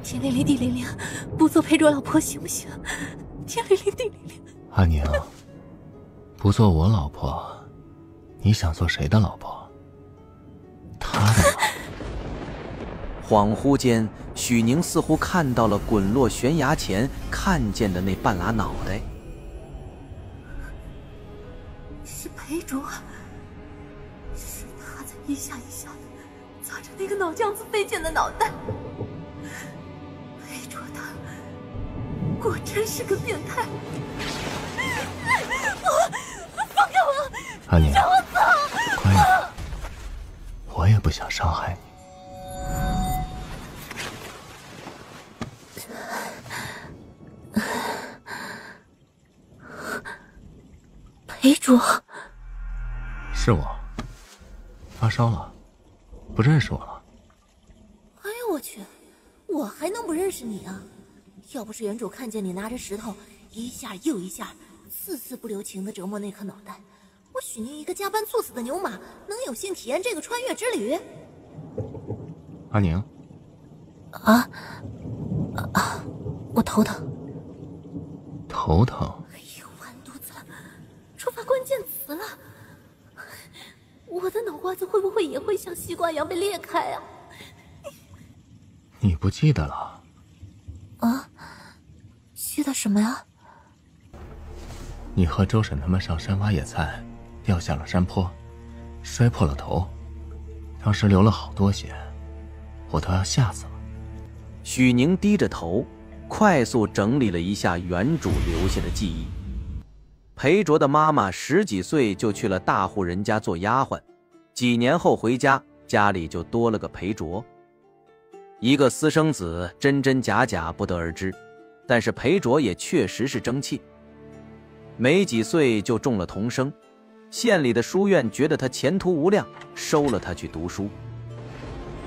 天灵灵地灵灵，不做陪着老婆行不行？天灵灵地灵灵。阿宁，不做我老婆，你想做谁的老婆？他的吗？恍惚间，许宁似乎看到了滚落悬崖前看见的那半拉脑袋。是裴卓，是他在一下一下的砸着那个脑浆子飞溅的脑袋。裴卓他果真是个变态。放开我！阿宁，让我走！乖点，我也不想伤害你。裴卓，是我，发烧了，不认识我了。哎呦我去，我还能不认识你啊？要不是原主看见你拿着石头一下又一下次次不留情地折磨那颗脑袋，我许宁一个加班猝死的牛马能有幸体验这个穿越之旅？阿宁，我头疼。头疼？哎呦，完犊子了，触发关键词了。我的脑瓜子会不会也会像西瓜一样被裂开啊？你不记得了？啊？记得什么呀？你和周婶他们上山挖野菜，掉下了山坡，摔破了头，当时流了好多血，我都要吓死了。许宁低着头，快速整理了一下原主留下的记忆。裴卓的妈妈10几岁就去了大户人家做丫鬟，几年后回家，家里就多了个裴卓。一个私生子真真假假不得而知，但是裴卓也确实是争气。没几岁就中了童生，县里的书院觉得他前途无量，收了他去读书。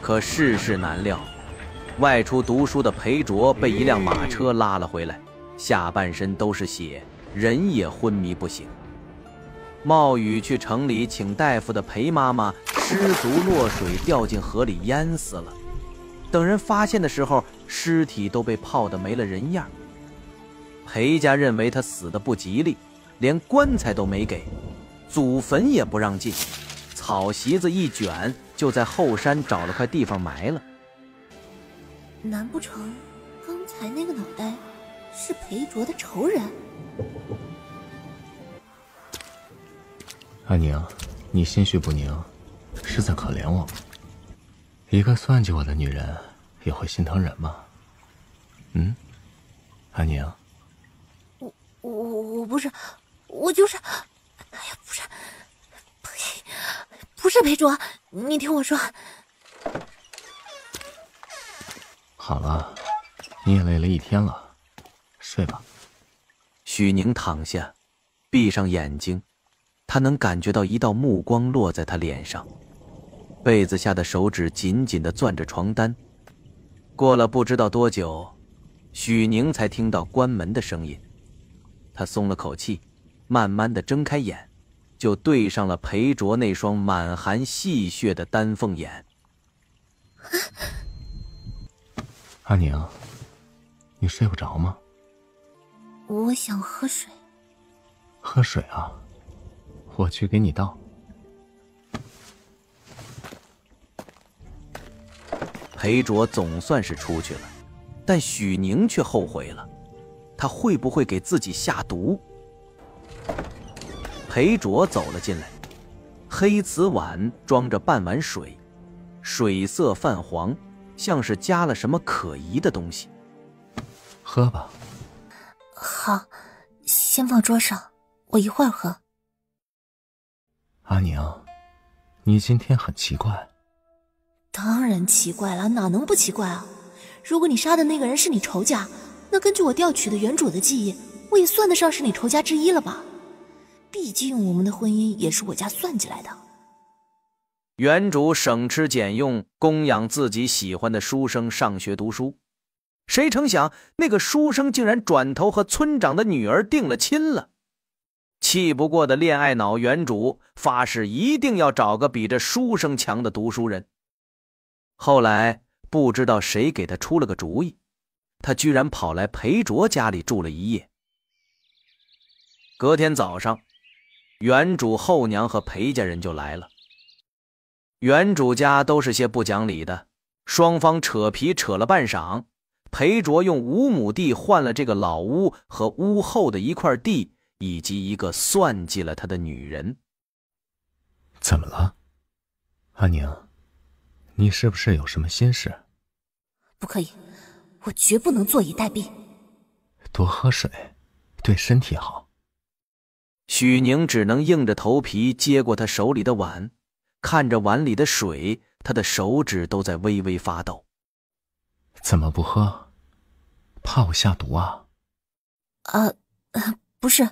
可世事难料，外出读书的裴卓被一辆马车拉了回来，下半身都是血，人也昏迷不醒。冒雨去城里请大夫的裴妈妈失足落水，掉进河里淹死了。等人发现的时候，尸体都被泡得没了人样。裴家认为他死得不吉利，连棺材都没给，祖坟也不让进，草席子一卷，就在后山找了块地方埋了。难不成刚才那个脑袋是裴卓的仇人？阿宁，你心绪不宁，是在可怜我吗？一个算计我的女人也会心疼人吗？阿宁，我不是，我就是，哎呀，不是裴卓，你听我说。好了，你也累了一天了，睡吧。许宁躺下，闭上眼睛，他能感觉到一道目光落在他脸上，被子下的手指紧紧地攥着床单。过了不知道多久，许宁才听到关门的声音。他松了口气，慢慢地睁开眼，就对上了裴卓那双满含戏谑的丹凤眼。阿宁，你睡不着吗？我想喝水。喝水啊，我去给你倒。裴卓总算是出去了，但许宁却后悔了，他会不会给自己下毒？裴卓走了进来，黑瓷碗装着半碗水，水色泛黄，像是加了什么可疑的东西。喝吧。好，先放桌上，我一会儿喝。阿宁，你今天很奇怪。当然奇怪了，哪能不奇怪啊？如果你杀的那个人是你仇家，那根据我调取的原主的记忆，我也算得上是你仇家之一了吧？毕竟我们的婚姻也是我家算计来的。原主省吃俭用供养自己喜欢的书生上学读书，谁成想那个书生竟然转头和村长的女儿定了亲了。气不过的恋爱脑原主发誓一定要找个比这书生强的读书人。后来不知道谁给他出了个主意，他居然跑来裴卓家里住了一夜。隔天早上，原主、后娘和裴家人就来了。原主家都是些不讲理的，双方扯皮扯了半晌，裴卓用5亩地换了这个老屋和屋后的一块地，以及一个算计了他的女人。怎么了？阿宁，你是不是有什么心事？不可以，我绝不能坐以待毙。多喝水，对身体好。许宁只能硬着头皮接过他手里的碗，看着碗里的水，他的手指都在微微发抖。怎么不喝？怕我下毒啊？不是。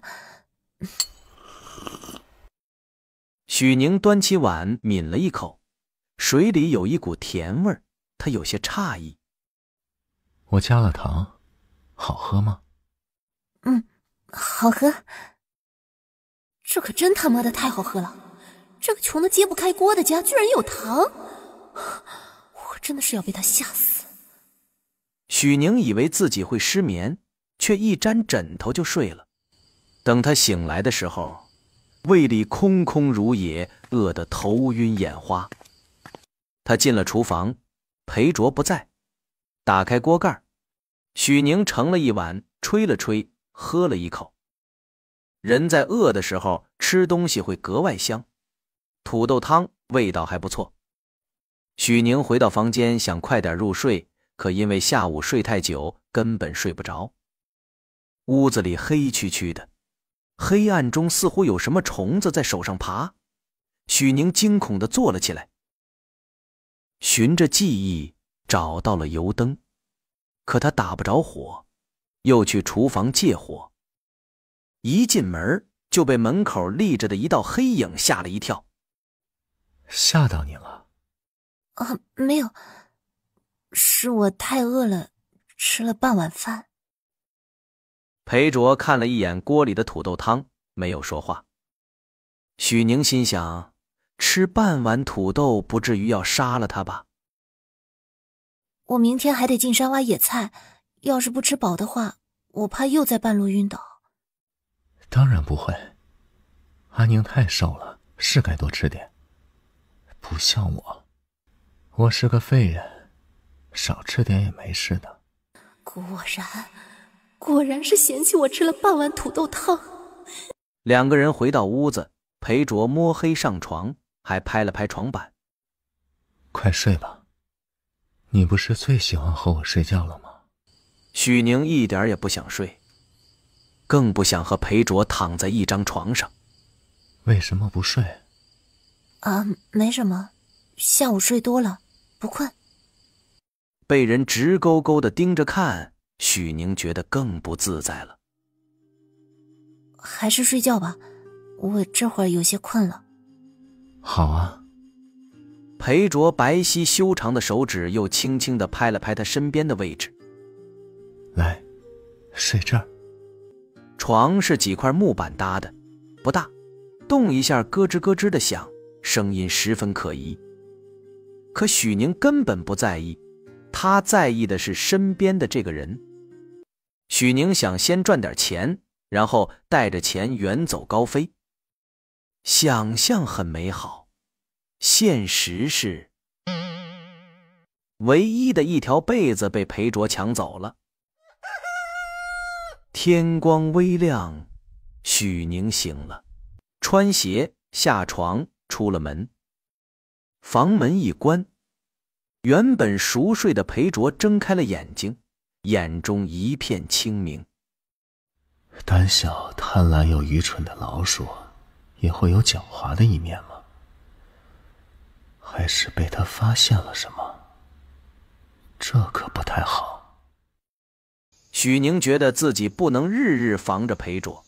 许宁端起碗抿了一口，水里有一股甜味儿，他有些诧异。我加了糖，好喝吗？好喝。这可真他妈的太好喝了，这个穷的揭不开锅的家居然有糖，我真的是要被他吓死。许宁以为自己会失眠，却一沾枕头就睡了。等他醒来的时候，胃里空空如也，饿得头晕眼花。他进了厨房，裴卓不在，打开锅盖，许宁盛了一碗，吹了吹，喝了一口。人在饿的时候吃东西会格外香，土豆汤味道还不错。许宁回到房间想快点入睡，可因为下午睡太久，根本睡不着。屋子里黑黢黢的，黑暗中似乎有什么虫子在手上爬。许宁惊恐地坐了起来，循着记忆找到了油灯，可他打不着火，又去厨房借火。一进门就被门口立着的一道黑影吓了一跳。吓到你了？没有，是我太饿了，吃了半碗饭。裴卓看了一眼锅里的土豆汤，没有说话。许宁心想，吃半碗土豆不至于要杀了他吧？我明天还得进山挖野菜，要是不吃饱的话，我怕又在半路晕倒。当然不会，阿宁太瘦了，是该多吃点。不像我是个废人，少吃点也没事的。果然是嫌弃我吃了半碗土豆汤。两个人回到屋子，裴卓摸黑上床，还拍了拍床板。快睡吧，你不是最喜欢和我睡觉了吗？许宁一点也不想睡，更不想和裴卓躺在一张床上。为什么不睡？没什么，下午睡多了，不困。被人直勾勾地盯着看，许宁觉得更不自在了。还是睡觉吧，我这会儿有些困了。好啊。裴卓白皙修长的手指又轻轻地拍了拍他身边的位置。来，睡这儿。床是几块木板搭的，不大，动一下咯吱咯吱的响，声音十分可疑。可许宁根本不在意，他在意的是身边的这个人。许宁想先赚点钱，然后带着钱远走高飞。想象很美好，现实是唯一的一条被子被裴卓抢走了。天光微亮，许宁醒了，穿鞋下床出了门。房门一关，原本熟睡的裴卓睁开了眼睛，眼中一片清明。胆小贪婪又愚蠢的老鼠也会有狡猾的一面吗？还是被他发现了什么？这可不太好。许宁觉得自己不能日日防着裴卓，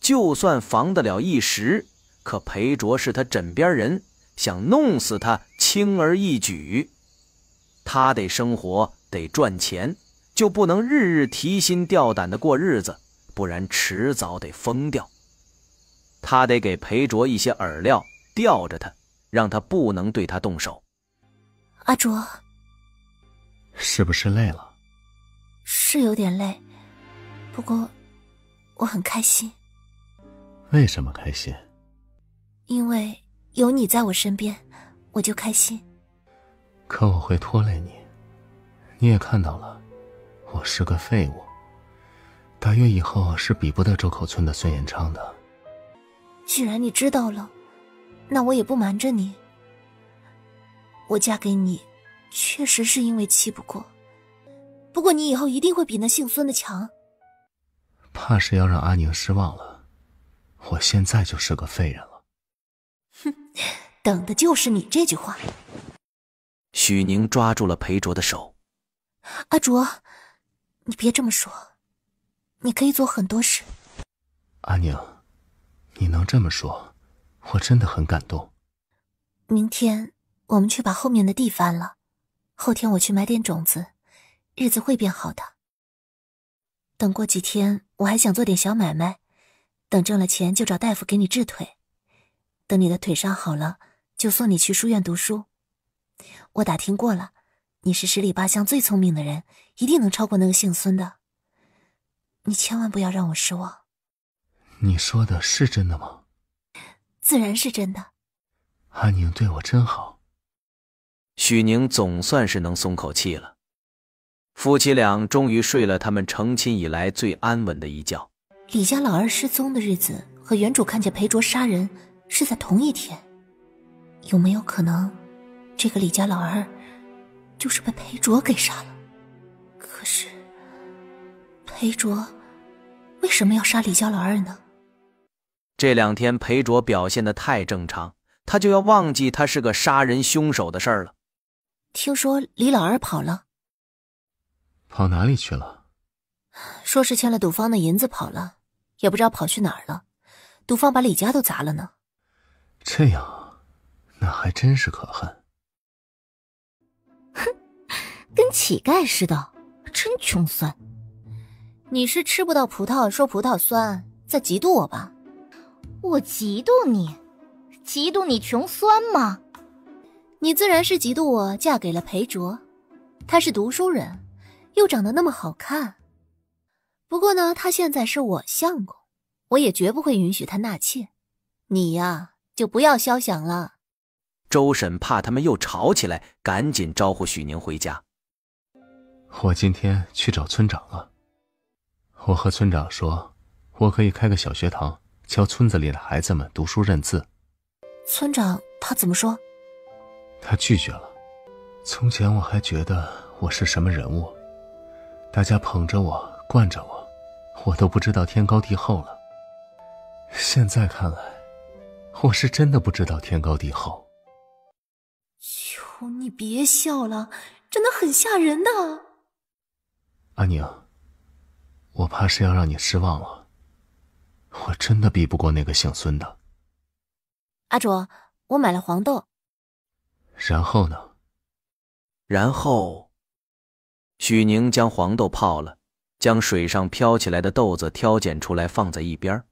就算防得了一时，可裴卓是他枕边人，想弄死他轻而易举。他得生活，得赚钱，就不能日日提心吊胆的过日子，不然迟早得疯掉。他得给裴卓一些饵料，吊着他，让他不能对他动手。阿卓，是不是累了？是有点累，不过我很开心。为什么开心？因为有你在我身边，我就开心。可我会拖累你，你也看到了，我是个废物。大约以后是比不得周口村的孙延昌的。既然你知道了，那我也不瞒着你。我嫁给你，确实是因为气不过。不过你以后一定会比那姓孙的强。怕是要让阿宁失望了，我现在就是个废人了。哼，等的就是你这句话。许宁抓住了裴卓的手。阿卓，你别这么说，你可以做很多事。阿宁，你能这么说，我真的很感动。明天我们去把后面的地翻了，后天我去买点种子，日子会变好的。等过几天我还想做点小买卖，等挣了钱就找大夫给你治腿，等你的腿伤好了就送你去书院读书。我打听过了，你是十里八乡最聪明的人，一定能超过那个姓孙的。你千万不要让我失望。你说的是真的吗？自然是真的。阿宁对我真好。许宁总算是能松口气了。夫妻俩终于睡了他们成亲以来最安稳的一觉。李家老二失踪的日子和原主看见裴卓杀人是在同一天，有没有可能这个李家老二就是被裴卓给杀了？可是裴卓为什么要杀李家老二呢？这2天裴卓表现得太正常，他就要忘记他是个杀人凶手的事儿了。听说李老二跑了。跑哪里去了？说是欠了赌坊的银子跑了，也不知道跑去哪儿了。赌坊把李家都砸了呢。这样，那还真是可恨。哼，跟乞丐似的，真穷酸。你是吃不到葡萄说葡萄酸，在嫉妒我吧？我嫉妒你？嫉妒你穷酸吗？你自然是嫉妒我嫁给了裴卓，他是读书人，又长得那么好看。不过呢，他现在是我相公，我也绝不会允许他纳妾。你呀，就不要肖想了。周婶怕他们又吵起来，赶紧招呼许宁回家。我今天去找村长了。我和村长说，我可以开个小学堂，教村子里的孩子们读书认字。村长他怎么说？他拒绝了。从前我还觉得我是什么人物，大家捧着我，惯着我，我都不知道天高地厚了。现在看来，我是真的不知道天高地厚。求你别笑了，真的很吓人的。阿宁，我怕是要让你失望了，我真的比不过那个姓孙的。阿卓，我买了黄豆。然后呢？然后，许宁将黄豆泡了，将水上飘起来的豆子挑拣出来放在一边。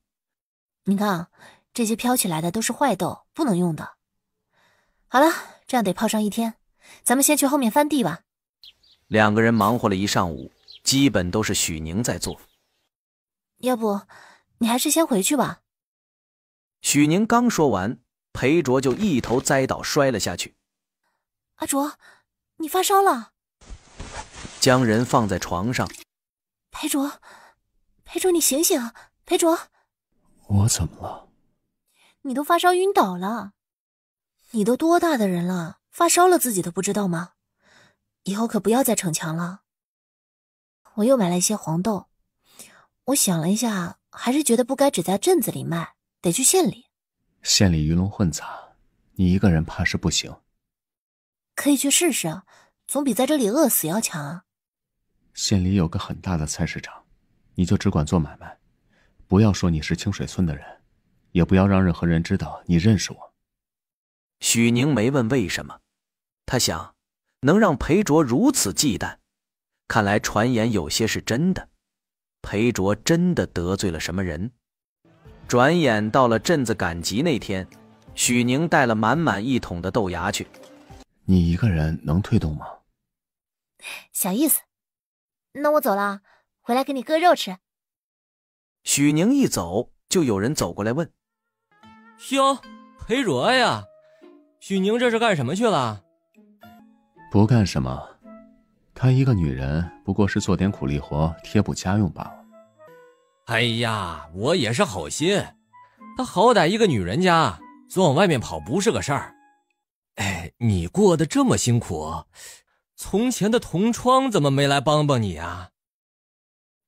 你看啊，这些飘起来的都是坏豆，不能用的。好了，这样得泡上1天，咱们先去后面翻地吧。2个人忙活了一上午，基本都是许宁在做。要不，你还是先回去吧。许宁刚说完，裴卓就一头栽倒摔了下去。阿卓，你发烧了。将人放在床上。裴卓，裴卓，你醒醒，裴卓。我怎么了？你都发烧晕倒了。你都多大的人了，发烧了自己都不知道吗？以后可不要再逞强了。我又买了一些黄豆，我想了一下，还是觉得不该只在镇子里卖，得去县里。县里鱼龙混杂，你一个人怕是不行。可以去试试，总比在这里饿死要强啊。县里有个很大的菜市场，你就只管做买卖，不要说你是清水村的人，也不要让任何人知道你认识我。许宁没问为什么，他想，能让裴卓如此忌惮，看来传言有些是真的。裴卓真的得罪了什么人？转眼到了镇子赶集那天，许宁带了满满1桶的豆芽去。你一个人能推动吗？小意思。那我走了，回来给你割肉吃。许宁一走，就有人走过来问：哟，裴卓呀，许宁这是干什么去了？不干什么，她一个女人不过是做点苦力活贴补家用罢了。哎呀，我也是好心，她好歹一个女人家，总往外面跑不是个事儿。哎，你过得这么辛苦，从前的同窗怎么没来帮帮你啊？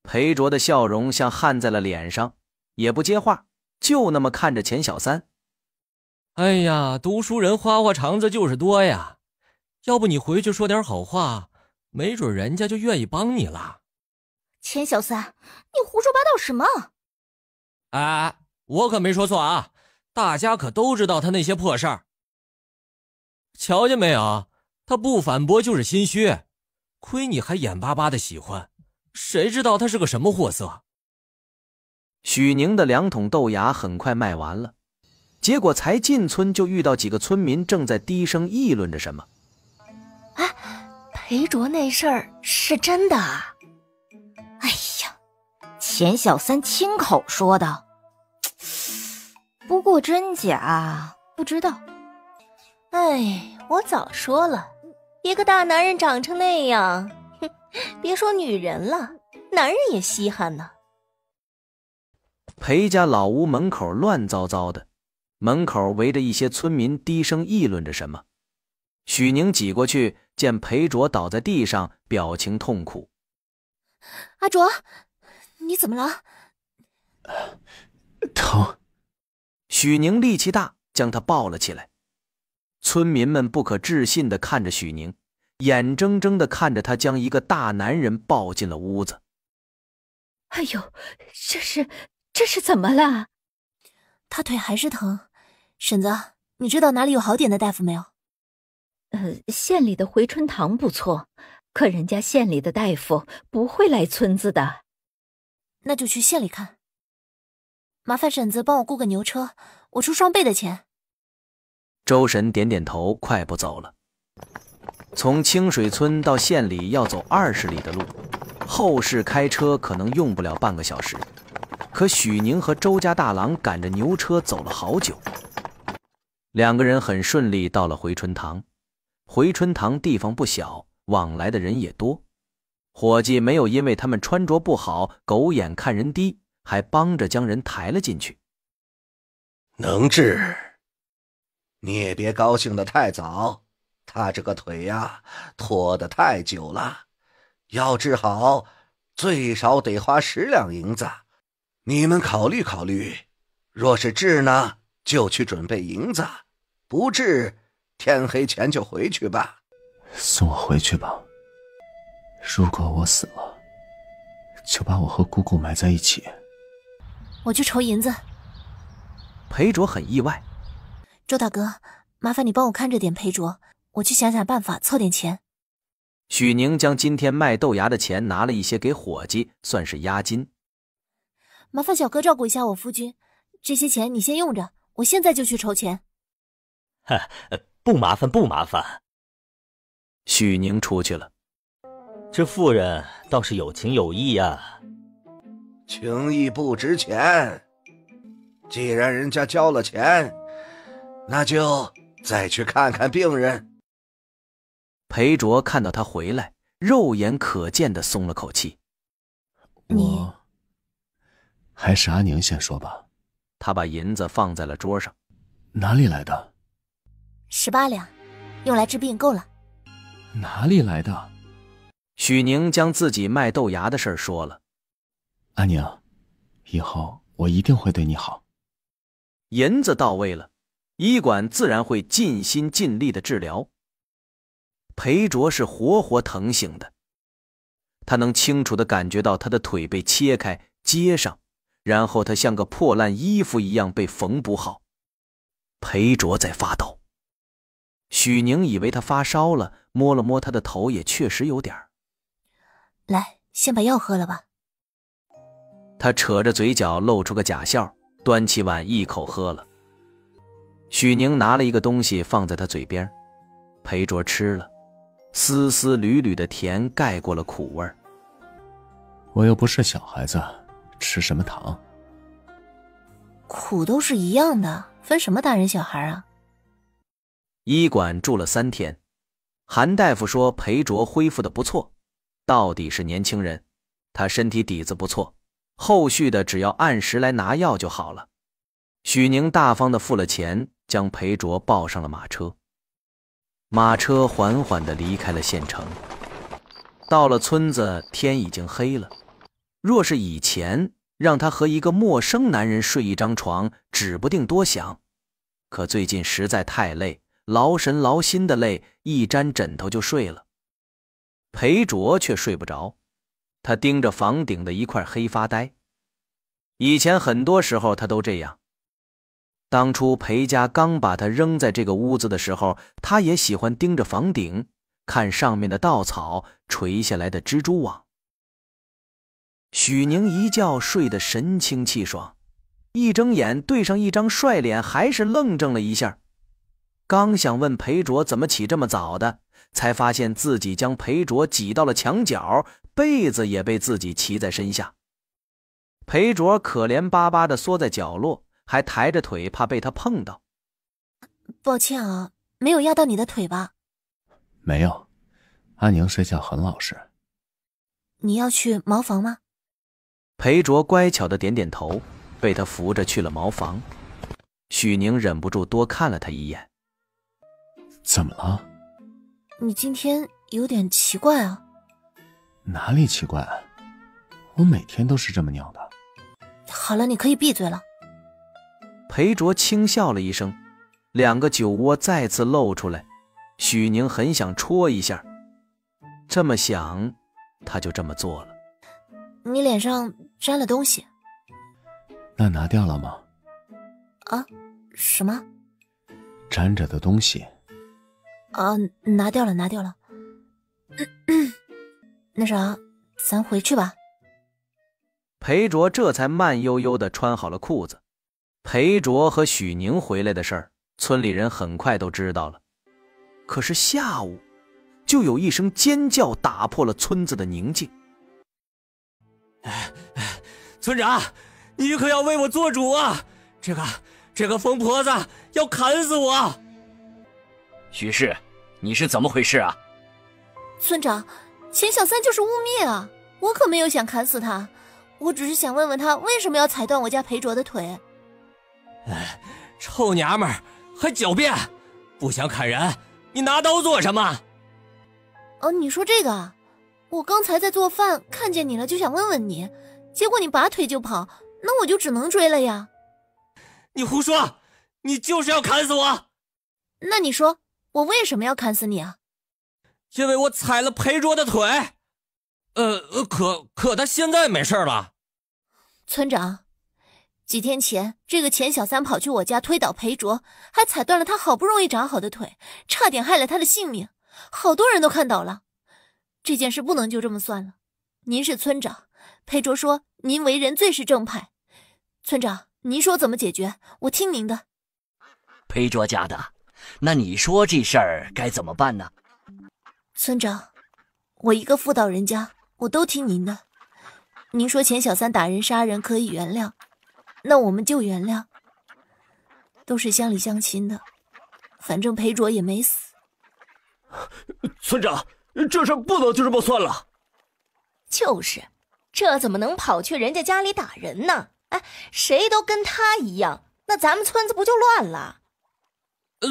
裴卓的笑容像焊在了脸上，也不接话，就那么看着钱小三。哎呀，读书人花花肠子就是多呀，要不你回去说点好话，没准人家就愿意帮你了。钱小三，你胡说八道什么？哎，我可没说错啊，大家可都知道他那些破事儿。瞧见没有，他不反驳就是心虚，亏你还眼巴巴的喜欢，谁知道他是个什么货色。许宁的2桶豆芽很快卖完了，结果才进村就遇到几个村民正在低声议论着什么。哎，裴卓那事儿是真的啊？哎呀，钱小三亲口说的，不过真假不知道。哎，我早说了，一个大男人长成那样，哼，别说女人了，男人也稀罕呢。裴家老屋门口乱糟糟的，门口围着一些村民低声议论着什么。许宁挤过去，见裴卓倒在地上，表情痛苦。阿卓，你怎么了？疼。许宁力气大，将他抱了起来。村民们不可置信地看着许宁，眼睁睁地看着他将一个大男人抱进了屋子。哎呦，这是怎么了？他腿还是疼。婶子，你知道哪里有好点的大夫没有？县里的回春堂不错，可人家县里的大夫不会来村子的。那就去县里看。麻烦婶子帮我雇个牛车，我出双倍的钱。周婶点点头，快步走了。从清水村到县里要走20里的路，后市开车可能用不了半个小时，可许宁和周家大郎赶着牛车走了好久。2个人很顺利到了回春堂。回春堂地方不小，往来的人也多。伙计没有因为他们穿着不好狗眼看人低，还帮着将人抬了进去。能治，你也别高兴得太早，他这个腿呀，拖得太久了，要治好最少得花10两银子。你们考虑考虑，若是治呢，就去准备银子；不治，天黑前就回去吧。送我回去吧。如果我死了，就把我和姑姑埋在一起。我去筹银子。裴卓很意外。周大哥，麻烦你帮我看着点裴卓，我去想想办法凑点钱。许宁将今天卖豆芽的钱拿了一些给伙计，算是押金。麻烦小哥照顾一下我夫君，这些钱你先用着，我现在就去筹钱。不麻烦不麻烦。许宁出去了。这妇人倒是有情有义呀。情义不值钱，既然人家交了钱，那就再去看看病人。裴卓看到他回来，肉眼可见地松了口气。我还是阿宁先说吧。他把银子放在了桌上。哪里来的？18两，用来治病够了。哪里来的？许宁将自己卖豆芽的事说了。阿宁，以后我一定会对你好。银子到位了，医馆自然会尽心尽力的治疗。裴卓是活活疼醒的，他能清楚地感觉到他的腿被切开接上，然后他像个破烂衣服一样被缝补好。裴卓在发抖。许宁以为他发烧了，摸了摸他的头，也确实有点儿。来，先把药喝了吧。他扯着嘴角露出个假笑，端起碗一口喝了。许宁拿了一个东西放在他嘴边，裴卓吃了，丝丝缕缕的甜盖过了苦味儿。我又不是小孩子，吃什么糖？苦都是一样的，分什么大人小孩啊？医馆住了3天，韩大夫说裴卓恢复得不错，到底是年轻人，他身体底子不错，后续的只要按时来拿药就好了。许宁大方地付了钱，将裴卓抱上了马车。马车缓缓地离开了县城，到了村子，天已经黑了。若是以前，让他和一个陌生男人睡一张床，指不定多想。可最近实在太累，劳神劳心的累，一沾枕头就睡了。裴卓却睡不着，他盯着房顶的一块黑发呆。以前很多时候他都这样。当初裴家刚把他扔在这个屋子的时候，他也喜欢盯着房顶，看上面的稻草，垂下来的蜘蛛网。许宁一觉睡得神清气爽，一睁眼对上一张帅脸，还是愣怔了一下。刚想问裴卓怎么起这么早的，才发现自己将裴卓挤到了墙角，被子也被自己骑在身下。裴卓可怜巴巴地缩在角落，还抬着腿，怕被他碰到。抱歉啊，没有压到你的腿吧？没有，阿宁睡觉很老实。你要去茅房吗？裴卓乖巧地点点头，被他扶着去了茅房。许宁忍不住多看了他一眼。怎么了？你今天有点奇怪啊。哪里奇怪？我每天都是这么尿的。好了，你可以闭嘴了。裴卓轻笑了一声，2个酒窝再次露出来。许宁很想戳一下，这么想，他就这么做了。你脸上沾了东西。那拿掉了吗？啊？什么？沾着的东西。啊，拿掉了，拿掉了。那啥，咱回去吧。裴卓这才慢悠悠地穿好了裤子。裴卓和许宁回来的事儿，村里人很快都知道了。可是下午，就有一声尖叫打破了村子的宁静。村长，你可要为我做主啊！这个疯婆子要砍死我！许氏，你是怎么回事啊？村长，钱小三就是污蔑啊！我可没有想砍死他，我只是想问问他为什么要踩断我家裴卓的腿。臭娘们儿还狡辩，不想砍人，你拿刀做什么？哦，你说这个啊？我刚才在做饭，看见你了，就想问问你，结果你拔腿就跑，那我就只能追了呀。你胡说，你就是要砍死我！那你说我为什么要砍死你啊？因为我踩了裴卓的腿。可他现在没事了。村长，几天前这个钱小三跑去我家推倒裴卓，还踩断了他好不容易长好的腿，差点害了他的性命，好多人都看到了。这件事不能就这么算了。您是村长，裴卓说您为人最是正派，村长您说怎么解决，我听您的。裴卓家的，那你说这事儿该怎么办呢？村长，我一个妇道人家，我都听您的。您说钱小三打人杀人可以原谅，那我们就原谅，都是乡里乡亲的，反正裴卓也没死。村长，这事不能就这么算了。就是，这怎么能跑去人家家里打人呢？哎，谁都跟他一样，那咱们村子不就乱了？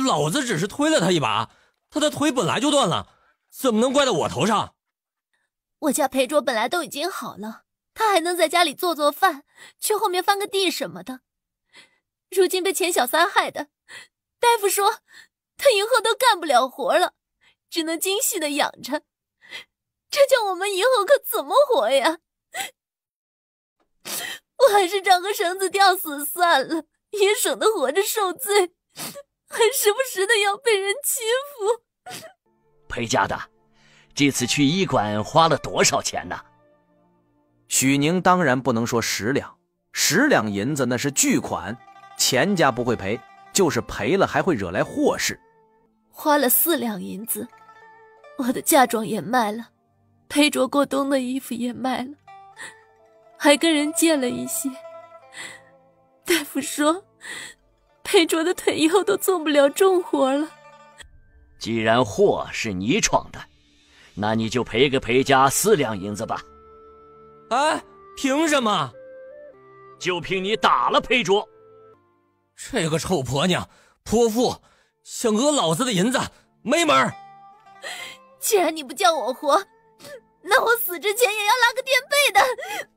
老子只是推了他一把，他的腿本来就断了，怎么能怪到我头上？我家裴卓本来都已经好了，他还能在家里做做饭，去后面翻个地什么的。如今被钱小三害的，大夫说他以后都干不了活了，只能精细的养着，这叫我们以后可怎么活呀？我还是找个绳子吊死算了，也省得活着受罪，还时不时的要被人欺负。裴家的，这次去医馆花了多少钱呢？许宁当然不能说10两，10两银子那是巨款，钱家不会赔，就是赔了还会惹来祸事。花了4两银子，我的嫁妆也卖了，裴卓过冬的衣服也卖了，还跟人借了一些。大夫说，裴卓的腿以后都做不了重活了。既然祸是你闯的，那你就赔给裴家4两银子吧。哎，凭什么？就凭你打了裴卓。这个臭婆娘，泼妇，想讹老子的银子，没门儿！既然你不叫我活，那我死之前也要拉个垫背的。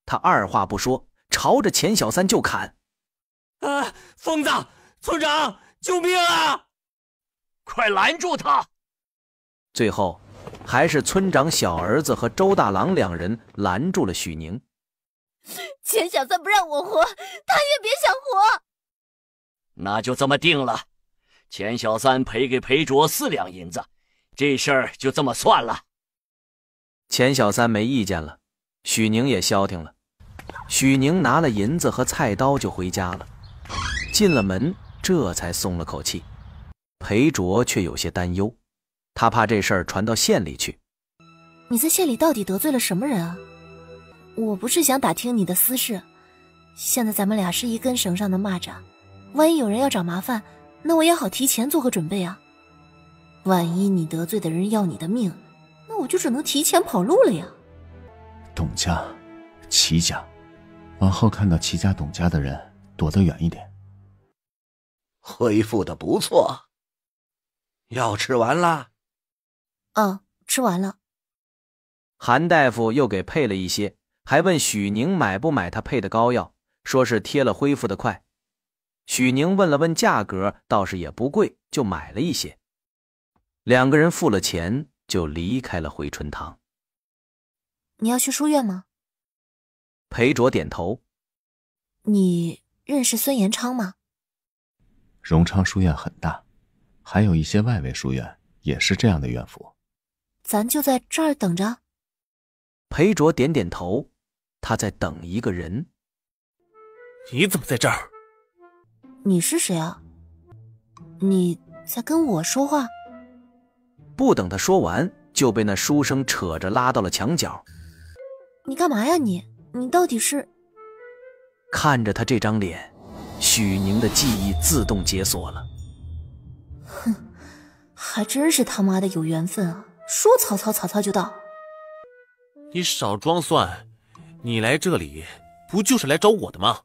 他二话不说，朝着钱小三就砍。啊！疯子，村长，救命啊！快拦住他！最后，还是村长小儿子和周大郎2人拦住了许宁。钱小三不让我活，他也别想活。那就这么定了，钱小三赔给裴卓4两银子，这事儿就这么算了。钱小三没意见了，许宁也消停了。许宁拿了银子和菜刀就回家了。进了门，这才松了口气。裴卓却有些担忧，他怕这事儿传到县里去。你在县里到底得罪了什么人啊？我不是想打听你的私事，现在咱们俩是一根绳上的蚂蚱，万一有人要找麻烦，那我也好提前做个准备啊。万一你得罪的人要你的命，那我就只能提前跑路了呀。董家、齐家，往后看到齐家、董家的人躲得远一点。恢复的不错，药吃完了？吃完了。韩大夫又给配了一些，还问许宁买不买他配的膏药，说是贴了恢复的快。许宁问了问价格，倒是也不贵，就买了一些。2个人付了钱，就离开了回春堂。你要去书院吗？裴卓点头。你认识孙延昌吗？荣昌书院很大，还有一些外围书院也是这样的院府。咱就在这儿等着。裴卓点点头，他在等一个人。你怎么在这儿？你是谁啊？你在跟我说话？不等他说完，就被那书生扯着拉到了墙角。你干嘛呀你到底是？看着他这张脸，许宁的记忆自动解锁了。哼，还真是他妈的有缘分啊！说曹操就到。你少装蒜，你来这里不就是来找我的吗？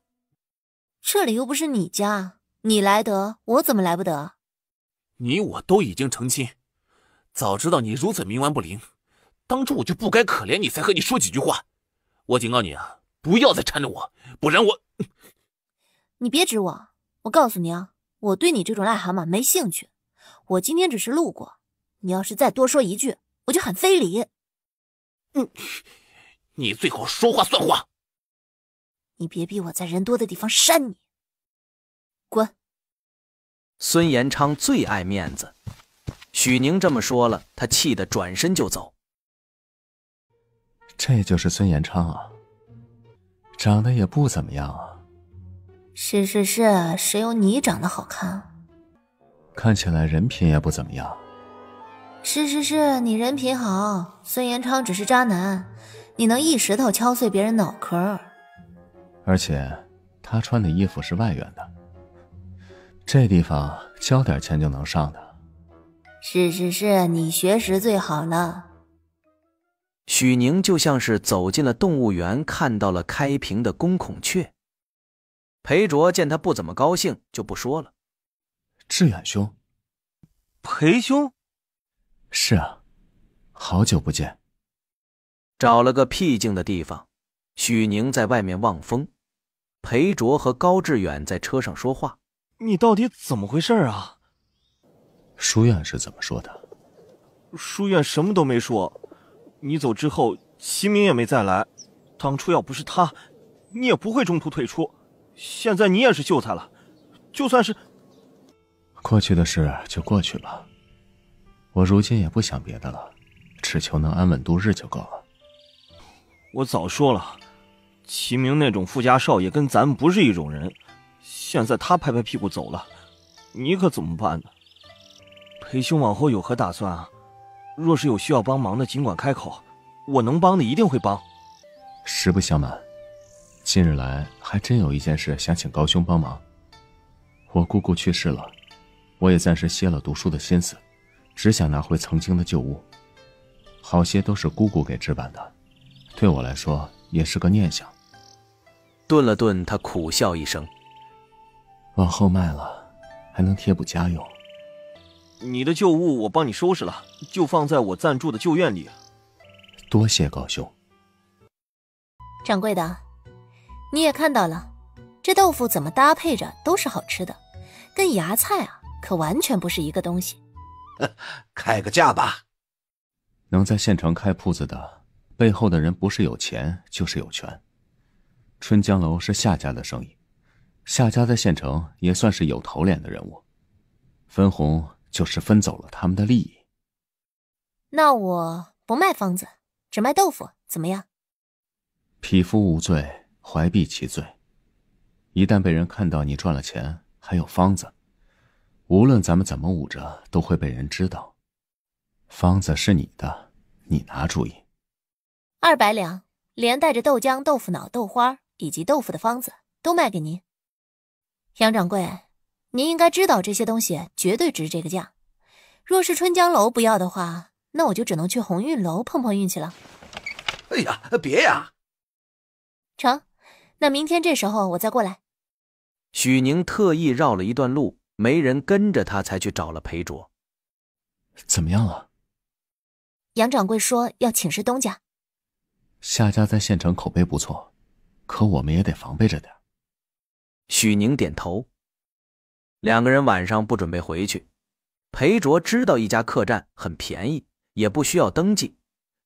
这里又不是你家，你来得，我怎么来不得？你我都已经成亲，早知道你如此冥顽不灵，当初我就不该可怜你，才和你说几句话。我警告你啊，不要再缠着我，不然我……你别指我，我告诉你啊，我对你这种癞蛤蟆没兴趣。我今天只是路过，你要是再多说一句，我就喊非礼。你最好说话算话。你别逼我在人多的地方扇你。滚！孙延昌最爱面子，许宁这么说了，他气得转身就走。这就是孙延昌啊，长得也不怎么样啊。是，谁有你长得好看？看起来人品也不怎么样。是，你人品好，孙延昌只是渣男，你能一石头敲碎别人脑壳。而且他穿的衣服是外援的，这地方交点钱就能上的。是，你学识最好了。许宁就像是走进了动物园，看到了开屏的公孔雀。裴卓见他不怎么高兴，就不说了。志远兄。裴兄？是啊，好久不见。找了个僻静的地方，许宁在外面望风，裴卓和高志远在车上说话。你到底怎么回事啊？书院是怎么说的？书院什么都没说。你走之后，齐明也没再来。当初要不是他，你也不会中途退出。现在你也是秀才了，就算是……过去的事就过去了，我如今也不想别的了，只求能安稳度日就够了。我早说了，齐明那种富家少爷跟咱们不是一种人，现在他拍拍屁股走了，你可怎么办呢？裴兄往后有何打算啊？若是有需要帮忙的，尽管开口，我能帮的一定会帮。实不相瞒，近日来还真有一件事想请高兄帮忙。我姑姑去世了，我也暂时歇了读书的心思，只想拿回曾经的旧物。好些都是姑姑给置办的，对我来说也是个念想。顿了顿，他苦笑一声，往后卖了还能贴补家用。你的旧物我帮你收拾了，就放在我暂住的旧院里。多谢高兄。掌柜的，你也看到了，这豆腐怎么搭配着都是好吃的，跟芽菜啊可完全不是一个东西。开个价吧。能在县城开铺子的，背后的人不是有钱就是有权。春江楼是夏家的生意，夏家在县城也算是有头脸的人物，分红就是分走了他们的利益。那我不卖方子，只卖豆腐，怎么样？匹夫无罪，怀璧其罪。一旦被人看到你赚了钱还有方子，无论咱们怎么捂着都会被人知道。方子是你的，你拿主意。200两，连带着豆浆、豆腐脑、豆花以及豆腐的方子都卖给您。杨掌柜，您应该知道这些东西绝对值这个价。若是春江楼不要的话，那我就只能去鸿运楼碰碰运气了。哎呀，别呀！成，那明天这时候我再过来。许宁特意绕了一段路，没人跟着他才去找了裴卓。怎么样了？杨掌柜说要请示东家。夏家在县城口碑不错，可我们也得防备着点。许宁点头。两个人晚上不准备回去。裴卓知道一家客栈很便宜，也不需要登记，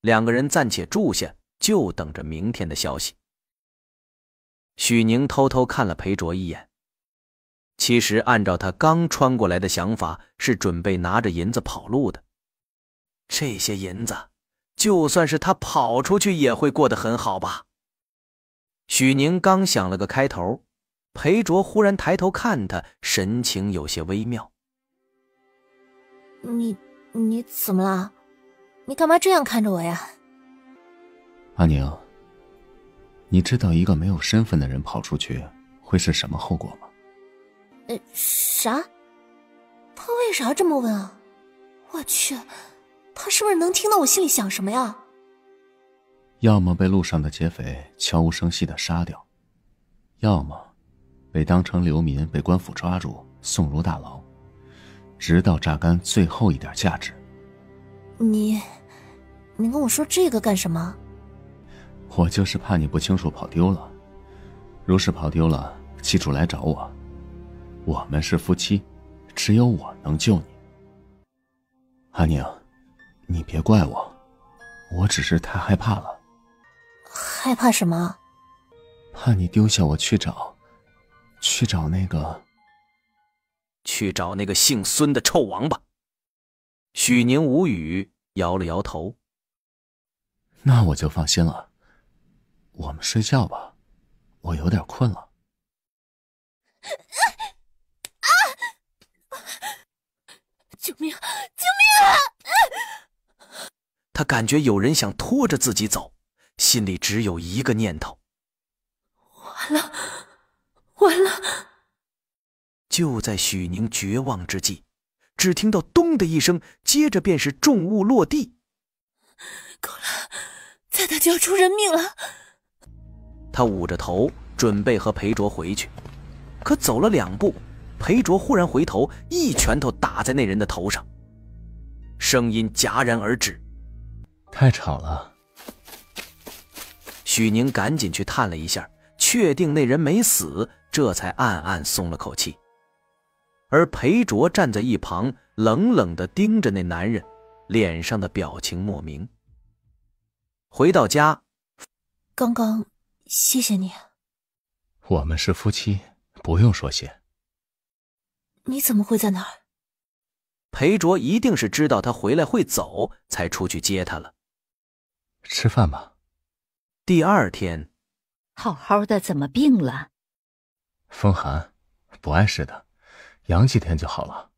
两个人暂且住下，就等着明天的消息。许宁偷偷看了裴卓一眼，其实按照他刚穿过来的想法，是准备拿着银子跑路的。这些银子就算是他跑出去也会过得很好吧。许宁刚想了个开头，裴卓忽然抬头看他，神情有些微妙。你怎么了？你干嘛这样看着我呀？阿宁，你知道一个没有身份的人跑出去会是什么后果吗？啥？他为啥这么问啊？我去，他是不是能听到我心里想什么呀？要么被路上的劫匪悄无声息地杀掉，要么被当成流民被官府抓住送入大牢，直到榨干最后一点价值。你跟我说这个干什么？我就是怕你不清楚跑丢了，如是跑丢了，记住来找我。我们是夫妻，只有我能救你。阿宁，你别怪我，我只是太害怕了。害怕什么？怕你丢下我去找那个姓孙的臭王八。许宁无语，摇了摇头。那我就放心了，我们睡觉吧，我有点困了。救命！救命啊！他感觉有人想拖着自己走，心里只有一个念头：完了！就在许宁绝望之际，只听到咚的一声，接着便是重物落地。够了，再打就要出人命了。他捂着头，准备和裴卓回去，可走了2步，裴卓忽然回头，一拳头打在那人的头上，声音戛然而止。太吵了。许宁赶紧去探了一下，确定那人没死，这才暗暗松了口气。而裴卓站在一旁，冷冷地盯着那男人，脸上的表情莫名。回到家，刚刚谢谢你。我们是夫妻，不用说谢。你怎么会在那儿？裴卓一定是知道他回来会走，才出去接他了。吃饭吧。第2天，好好的怎么病了？风寒，不碍事的，养几天就好了。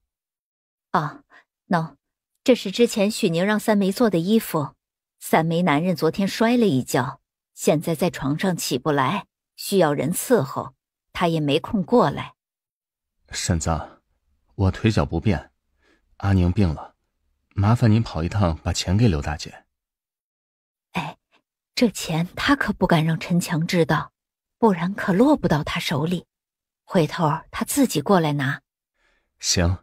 啊，no， 这是之前许宁让三梅做的衣服。三梅男人昨天摔了一跤，现在在床上起不来，需要人伺候，他也没空过来。婶子，我腿脚不便，阿宁病了，麻烦您跑一趟把钱给刘大姐。哎，这钱他可不敢让陈强知道，不然可落不到他手里。回头他自己过来拿。行。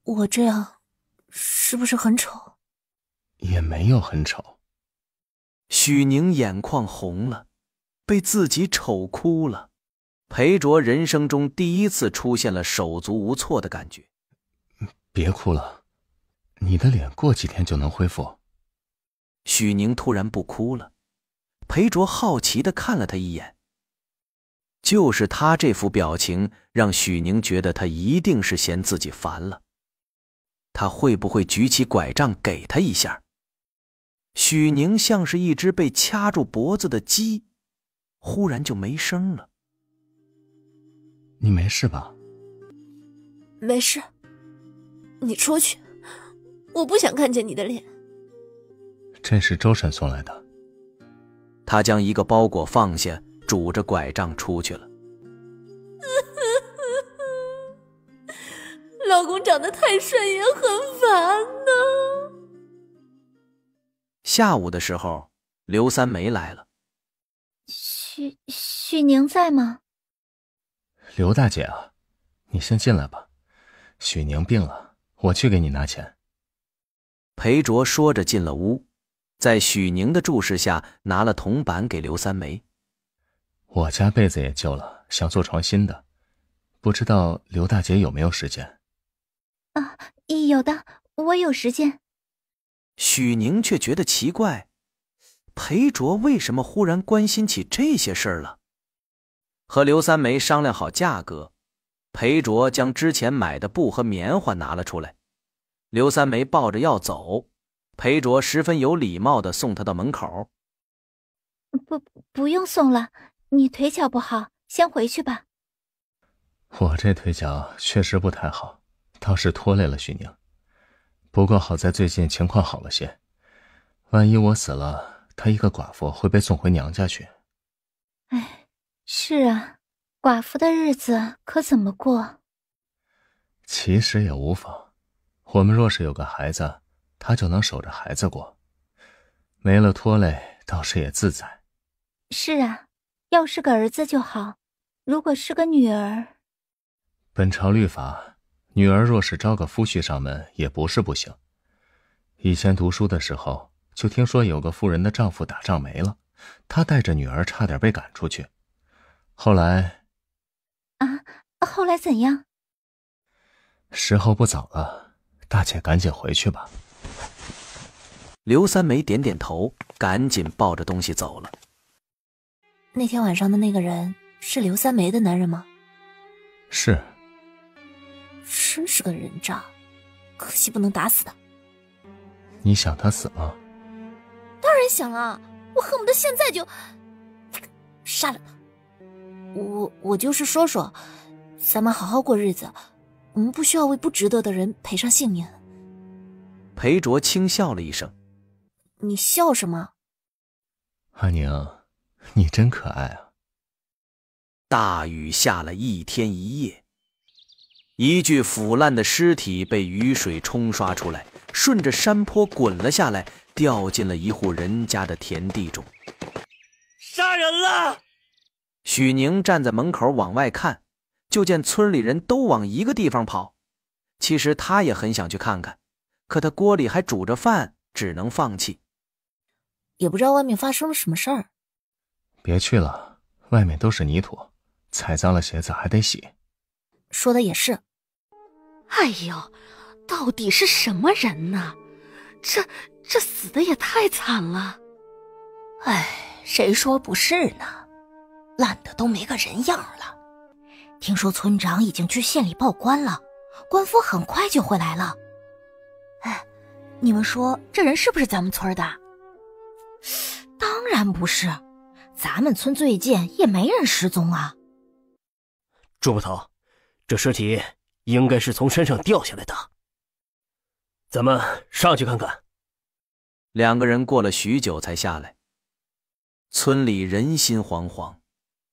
我这样是不是很丑？也没有很丑。许宁眼眶红了，被自己丑哭了。裴卓人生中第一次出现了手足无措的感觉。别哭了，你的脸过几天就能恢复。许宁突然不哭了，裴卓好奇地看了他一眼。就是他这副表情，让许宁觉得他一定是嫌自己烦了。他会不会举起拐杖给他一下？许宁像是一只被掐住脖子的鸡，忽然就没声了。你没事吧？没事，你出去，我不想看见你的脸。这是周婶送来的。他将一个包裹放下，拄着拐杖出去了。老公长得太帅也很烦呢。下午的时候，刘三梅来了。许宁在吗？刘大姐啊，你先进来吧。许宁病了，我去给你拿钱。裴卓说着进了屋，在许宁的注视下拿了铜板给刘三梅。我家被子也旧了，想做床新的，不知道刘大姐有没有时间？啊，有的，我有时间。许宁却觉得奇怪，裴卓为什么忽然关心起这些事儿了？和刘三梅商量好价格，裴卓将之前买的布和棉花拿了出来。刘三梅抱着要走，裴卓十分有礼貌地送她到门口。不用送了，你腿脚不好，先回去吧。我这腿脚确实不太好，倒是拖累了许宁。不过好在最近情况好了些，万一我死了，她一个寡妇会被送回娘家去。哎，是啊，寡妇的日子可怎么过？其实也无妨，我们若是有个孩子，她就能守着孩子过，没了拖累，倒是也自在。是啊，要是个儿子就好，如果是个女儿……本朝律法，女儿若是招个夫婿上门也不是不行。以前读书的时候，就听说有个妇人的丈夫打仗没了，她带着女儿差点被赶出去。后来……后来怎样？时候不早了，大姐赶紧回去吧。刘三梅点点头，赶紧抱着东西走了。那天晚上的那个人是刘三梅的男人吗？是。真是个人渣，可惜不能打死他。你想他死吗？当然想啊，我恨不得现在就杀了他。我就是说说，咱们好好过日子，我们不需要为不值得的人赔上性命。裴卓轻笑了一声。你笑什么？阿宁，你真可爱啊。大雨下了一天一夜，一具腐烂的尸体被雨水冲刷出来，顺着山坡滚了下来，掉进了一户人家的田地中。杀人了！许宁站在门口往外看，就见村里人都往一个地方跑。其实他也很想去看看，可他锅里还煮着饭，只能放弃。也不知道外面发生了什么事儿。别去了，外面都是泥土，踩脏了鞋子还得洗。说的也是。哎呦，到底是什么人呢？这死的也太惨了。哎，谁说不是呢？烂的都没个人样了。听说村长已经去县里报官了，官府很快就会来了。哎，你们说这人是不是咱们村的？当然不是，咱们村最近也没人失踪啊。猪捕头，这尸体应该是从山上掉下来的，咱们上去看看。两个人过了许久才下来。村里人心惶惶。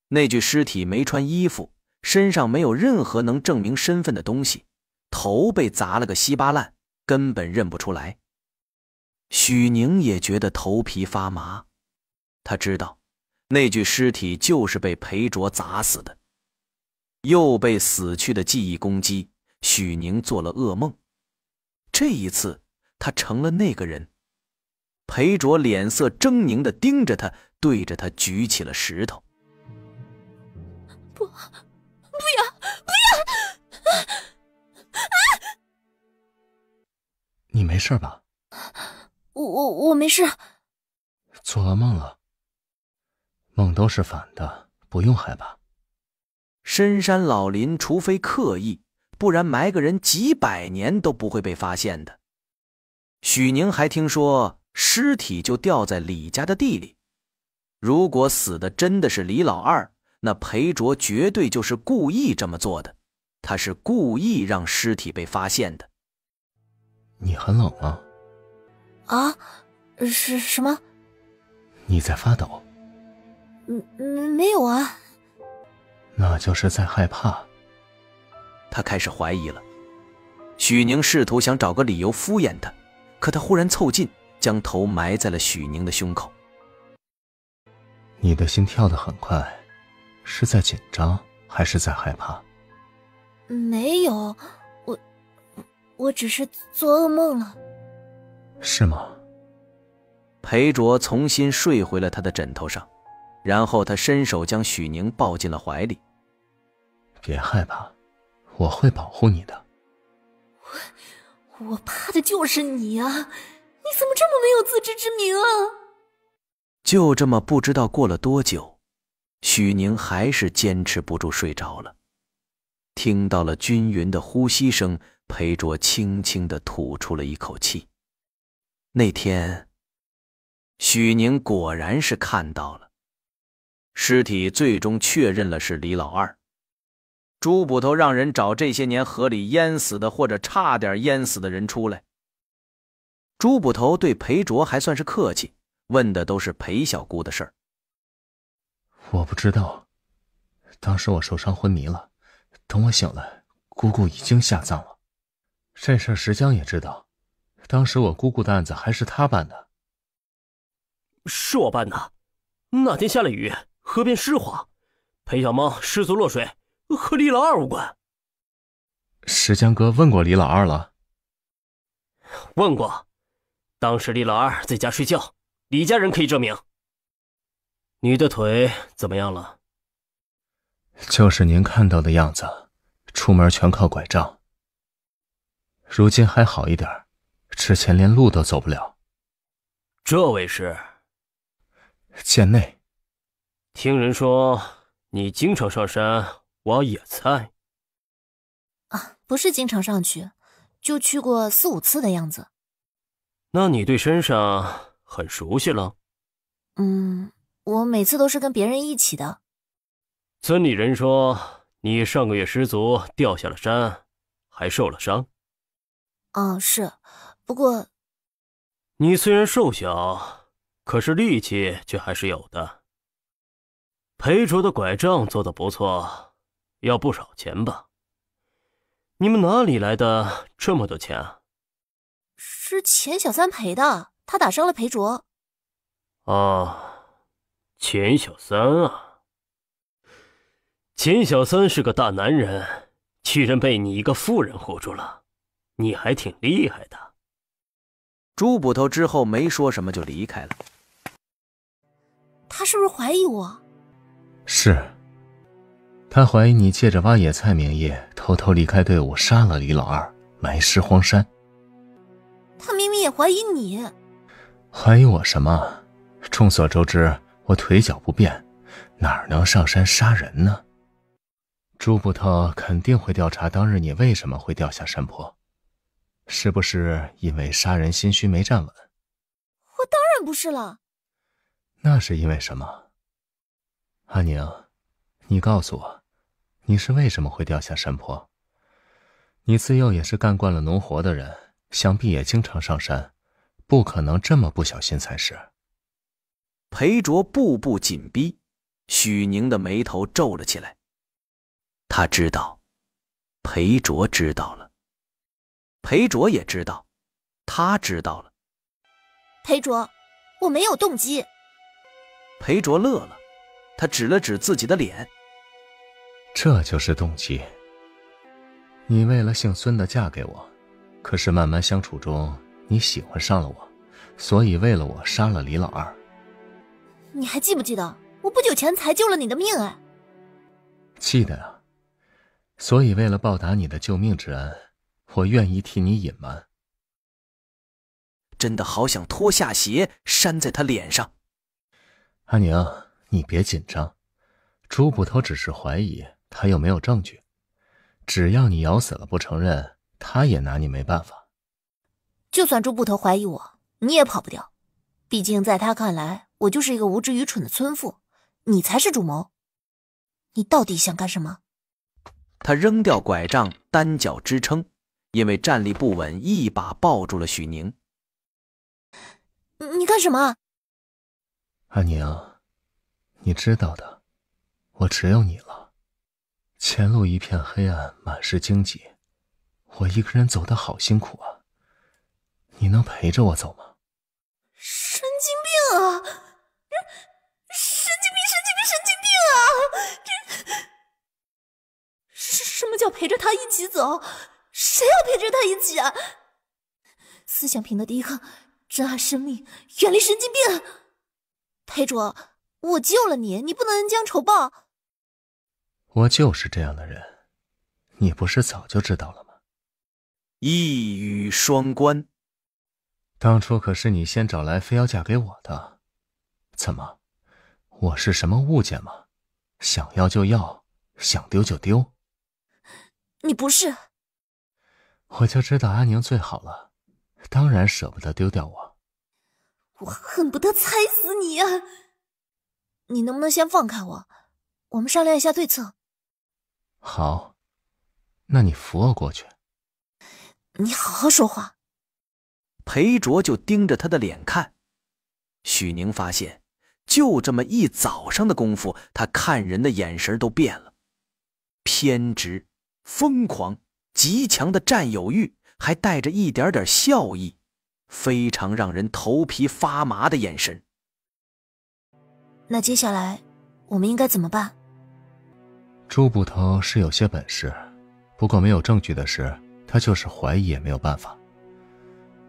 那具尸体没穿衣服，身上没有任何能证明身份的东西，头被砸了个稀巴烂，根本认不出来。许宁也觉得头皮发麻，他知道那具尸体就是被裴卓砸死的。又被死去的记忆攻击，许宁做了噩梦。这一次他成了那个人。裴卓脸色狰狞地盯着他，对着他举起了石头。不要！你没事吧？我没事。做噩梦了。梦都是反的，不用害怕。深山老林，除非刻意，不然埋个人几百年都不会被发现的。许宁还听说尸体就掉在李家的地里，如果死的真的是李老二，那裴卓绝对就是故意这么做的，他是故意让尸体被发现的。你很冷吗？啊？是什么？你在发抖？没有啊。那就是在害怕。他开始怀疑了。许宁试图想找个理由敷衍他，可他忽然凑近，将头埋在了许宁的胸口。你的心跳得很快，是在紧张还是在害怕？没有，我只是做噩梦了。是吗？裴卓重新睡回了他的枕头上，然后他伸手将许宁抱进了怀里。别害怕，我会保护你的。我怕的就是你啊！你怎么这么没有自知之明啊？就这么不知道过了多久，许宁还是坚持不住睡着了。听到了均匀的呼吸声，裴卓轻轻地吐出了一口气。那天，许宁果然是看到了，尸体最终确认了是李老二。朱捕头让人找这些年河里淹死的或者差点淹死的人出来。朱捕头对裴卓还算是客气，问的都是裴小姑的事儿。我不知道，当时我受伤昏迷了，等我醒来，姑姑已经下葬了。这事石江也知道，当时我姑姑的案子还是他办的。是我办的，那天下了雨，河边湿滑，裴小猫失足落水，和李老二无关。石江哥问过李老二了？问过，当时李老二在家睡觉，李家人可以证明。你的腿怎么样了？就是您看到的样子，出门全靠拐杖。如今还好一点，之前连路都走不了。这位是？贱内。听人说你经常上山挖野菜。啊，不是经常上去，就去过4、5次的样子。那你对山上很熟悉了？我每次都是跟别人一起的。村里人说你上个月失足掉下了山，还受了伤。是，不过你虽然瘦小，可是力气却还是有的。裴卓的拐杖做得不错，要不少钱吧？你们哪里来的这么多钱啊？是钱小三赔的，他打伤了裴卓。钱小三啊。钱小三是个大男人，居然被你一个妇人唬住了，你还挺厉害的。朱捕头之后没说什么就离开了。他是不是怀疑我？是，他怀疑你借着挖野菜名义偷偷离开队伍，杀了李老二，埋尸荒山。他明明也怀疑你。怀疑我什么？众所周知，我腿脚不便，哪能上山杀人呢？朱捕头肯定会调查当日你为什么会掉下山坡，是不是因为杀人心虚没站稳？我当然不是了。那是因为什么？阿宁，你告诉我，你是为什么会掉下山坡？你自幼也是干惯了农活的人，想必也经常上山，不可能这么不小心才是。裴卓步步紧逼，许宁的眉头皱了起来。他知道，裴卓知道了，裴卓也知道，他知道了。裴卓，我没有动机。裴卓乐了，他指了指自己的脸。这就是动机。你为了姓孙的嫁给我，可是慢慢相处中你喜欢上了我，所以为了我杀了李老二。你还记不记得我不久前才救了你的命哎？记得啊，所以为了报答你的救命之恩，我愿意替你隐瞒。真的好想脱下鞋扇在他脸上。阿宁，你别紧张，朱捕头只是怀疑，他又没有证据，只要你咬死了不承认，他也拿你没办法。就算朱捕头怀疑我，你也跑不掉，毕竟在他看来，我就是一个无知愚蠢的村妇，你才是主谋。你到底想干什么？他扔掉拐杖，单脚支撑，因为站立不稳，一把抱住了许宁。你干什么？阿宁，你知道的，我只有你了。前路一片黑暗，满是荆棘，我一个人走得好辛苦啊，你能陪着我走吗？神经病啊！神经病啊！什么叫陪着他一起走？谁要陪着他一起啊？思想品德第一课，珍爱生命，远离神经病。裴卓，我救了你，你不能恩将仇报。我就是这样的人，你不是早就知道了吗？一语双关。当初可是你先找来非要嫁给我的，怎么，我是什么物件吗？想要就要，想丢就丢。你不是。我就知道阿宁最好了，当然舍不得丢掉我。我恨不得踩死你啊！你能不能先放开我，我们商量一下对策。好，那你扶我过去。你好好说话。裴卓就盯着他的脸看。许宁发现，就这么一早上的功夫，他看人的眼神都变了，偏执、疯狂、极强的占有欲，还带着一点点笑意，非常让人头皮发麻的眼神。那接下来我们应该怎么办？朱捕头是有些本事，不过没有证据的事，他就是怀疑也没有办法。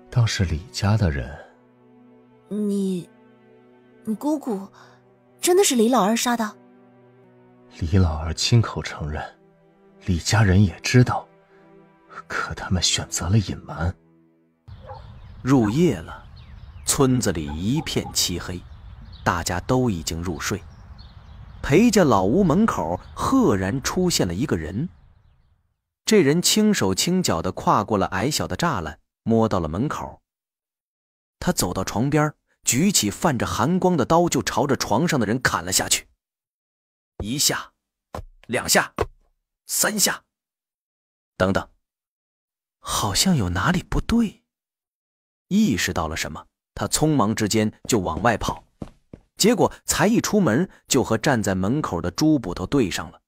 倒是李家的人，你姑姑真的是李老二杀的？李老二亲口承认，李家人也知道，可他们选择了隐瞒。入夜了，村子里一片漆黑，大家都已经入睡。裴家老屋门口赫然出现了一个人。这人轻手轻脚地跨过了矮小的栅栏，摸到了门口。他走到床边，举起泛着寒光的刀，就朝着床上的人砍了下去。一下，两下，三下，等等，好像有哪里不对。意识到了什么，他匆忙之间就往外跑，结果才一出门就和站在门口的朱捕头对上了。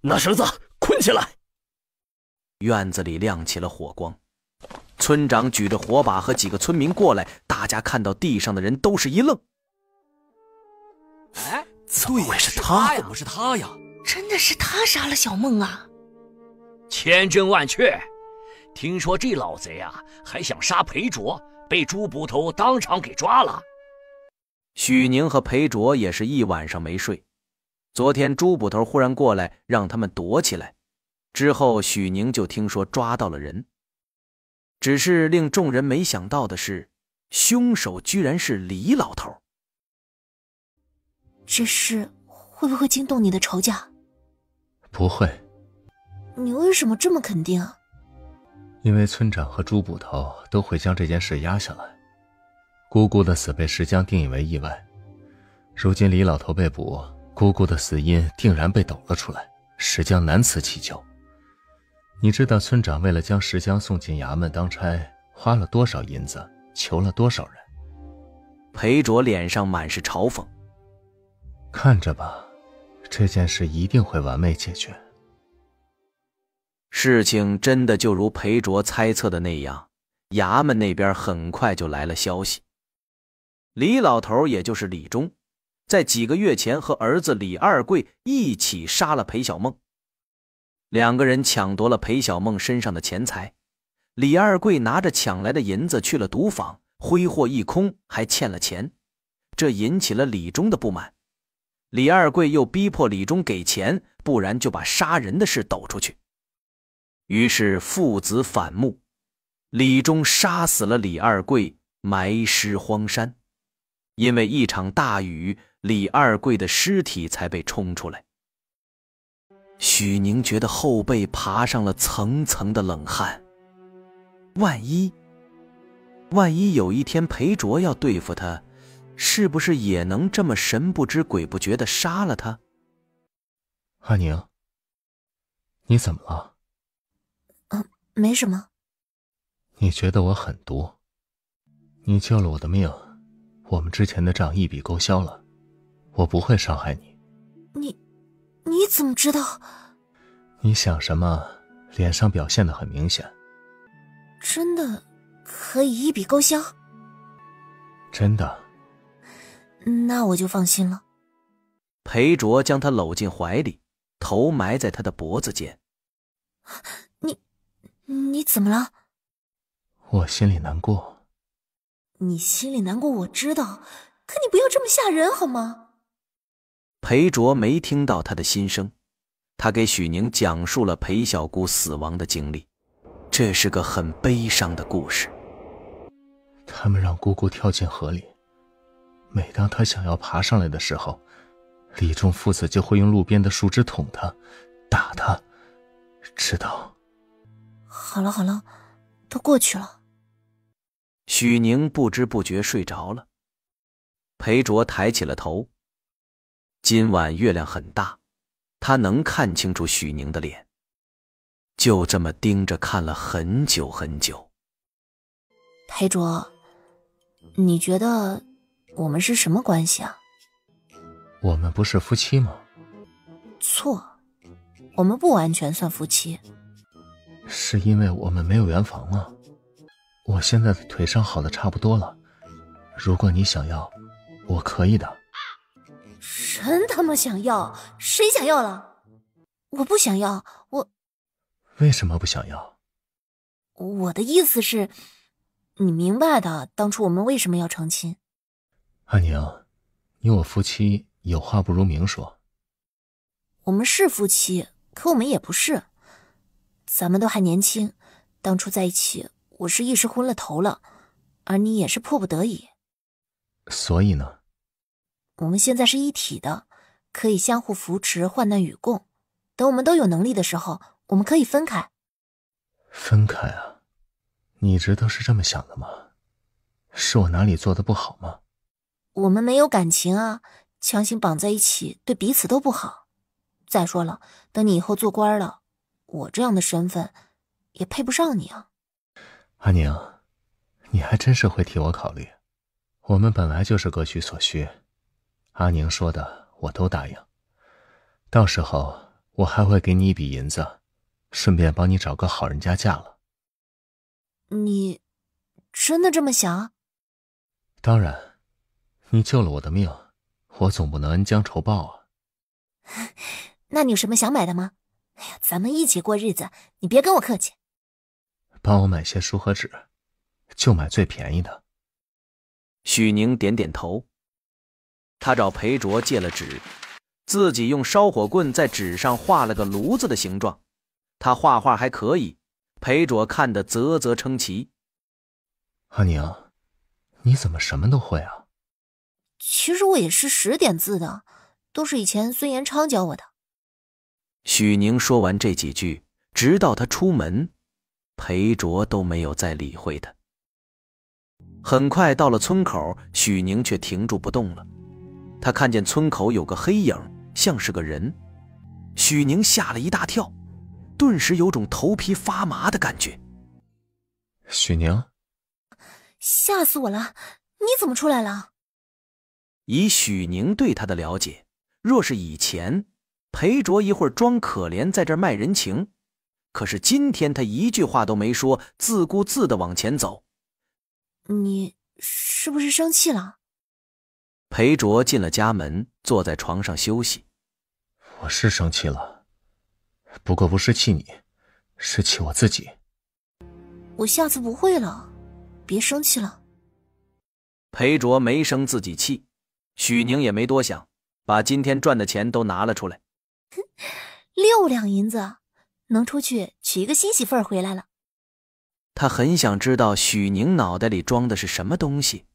拿绳子捆起来！院子里亮起了火光，村长举着火把和几个村民过来，大家看到地上的人都是一愣。哎，怎么会是他呀？怎么是他呀？真的是他杀了小梦啊！千真万确。听说这老贼啊，还想杀裴卓，被朱捕头当场给抓了。许宁和裴卓也是一晚上没睡。昨天朱捕头忽然过来，让他们躲起来。之后许宁就听说抓到了人。只是令众人没想到的是，凶手居然是李老头。这事会不会惊动你的仇家？不会。你为什么这么肯定啊？因为村长和朱捕头都会将这件事压下来。姑姑的死被石江定义为意外，如今李老头被捕，姑姑的死因定然被抖了出来，石江难辞其咎。你知道村长为了将石江送进衙门当差，花了多少银子，求了多少人？裴卓脸上满是嘲讽。看着吧，这件事一定会完美解决。事情真的就如裴卓猜测的那样，衙门那边很快就来了消息。李老头，也就是李忠，在几个月前和儿子李二贵一起杀了裴小梦。两个人抢夺了裴小梦身上的钱财，李二贵拿着抢来的银子去了赌坊，挥霍一空，还欠了钱，这引起了李忠的不满。李二贵又逼迫李忠给钱，不然就把杀人的事抖出去。于是父子反目，李忠杀死了李二贵，埋尸荒山。因为一场大雨，李二贵的尸体才被冲出来。许宁觉得后背爬上了层层的冷汗。万一有一天裴卓要对付他，是不是也能这么神不知鬼不觉地杀了他？阿宁，你怎么了？没什么。你觉得我狠毒？你救了我的命，我们之前的账一笔勾销了，我不会伤害你。你怎么知道？你想什么？脸上表现得很明显。真的可以一笔勾销？真的。那我就放心了。裴卓将他搂进怀里，头埋在他的脖子间。你怎么了？我心里难过。你心里难过我知道，可你不要这么吓人好吗？裴卓没听到他的心声，他给许宁讲述了裴小姑死亡的经历，这是个很悲伤的故事。他们让姑姑跳进河里，每当她想要爬上来的时候，李忠父子就会用路边的树枝捅她，打她，直到……好了，都过去了。许宁不知不觉睡着了。裴卓抬起了头。今晚月亮很大，他能看清楚许宁的脸，就这么盯着看了很久很久。裴卓，你觉得我们是什么关系啊？我们不是夫妻吗？错，我们不完全算夫妻。是因为我们没有圆房吗？我现在的腿伤好的差不多了，如果你想要，我可以的。真他妈想要？谁想要了？我不想要，为什么不想要？我的意思是，你明白的，当初我们为什么要成亲。阿宁，你我夫妻有话不如明说。我们是夫妻，可我们也不是。咱们都还年轻，当初在一起，我是一时昏了头了，而你也是迫不得已。所以呢？我们现在是一体的，可以相互扶持，患难与共。等我们都有能力的时候，我们可以分开。分开啊？你一直都是这么想的吗？是我哪里做的不好吗？我们没有感情啊，强行绑在一起，对彼此都不好。再说了，等你以后做官了，我这样的身份也配不上你啊。阿宁，你还真是会替我考虑。我们本来就是各取所需，阿宁说的我都答应。到时候我还会给你一笔银子，顺便帮你找个好人家嫁了。你真的这么想？当然，你救了我的命，我总不能恩将仇报啊。那你有什么想买的吗？哎呀，咱们一起过日子，你别跟我客气。帮我买些书和纸，就买最便宜的。许宁点点头，他找裴卓借了纸，自己用烧火棍在纸上画了个炉子的形状。他画画还可以，裴卓看得啧啧称奇。阿宁，你怎么什么都会啊？其实我也是识点字的，都是以前孙延昌教我的。许宁说完这几句，直到他出门，裴卓都没有再理会他。很快到了村口，许宁却停住不动了。他看见村口有个黑影，像是个人。许宁吓了一大跳，顿时有种头皮发麻的感觉。许宁，吓死我了！你怎么出来了？以许宁对他的了解，若是以前，裴卓一会儿装可怜在这儿卖人情，可是今天他一句话都没说，自顾自地往前走。你是不是生气了？裴卓进了家门，坐在床上休息。我是生气了，不过不是气你，是气我自己。我下次不会了，别生气了。裴卓没生自己气，许宁也没多想，把今天赚的钱都拿了出来。6两银子，能出去娶一个新媳妇儿回来了。他很想知道许宁脑袋里装的是什么东西，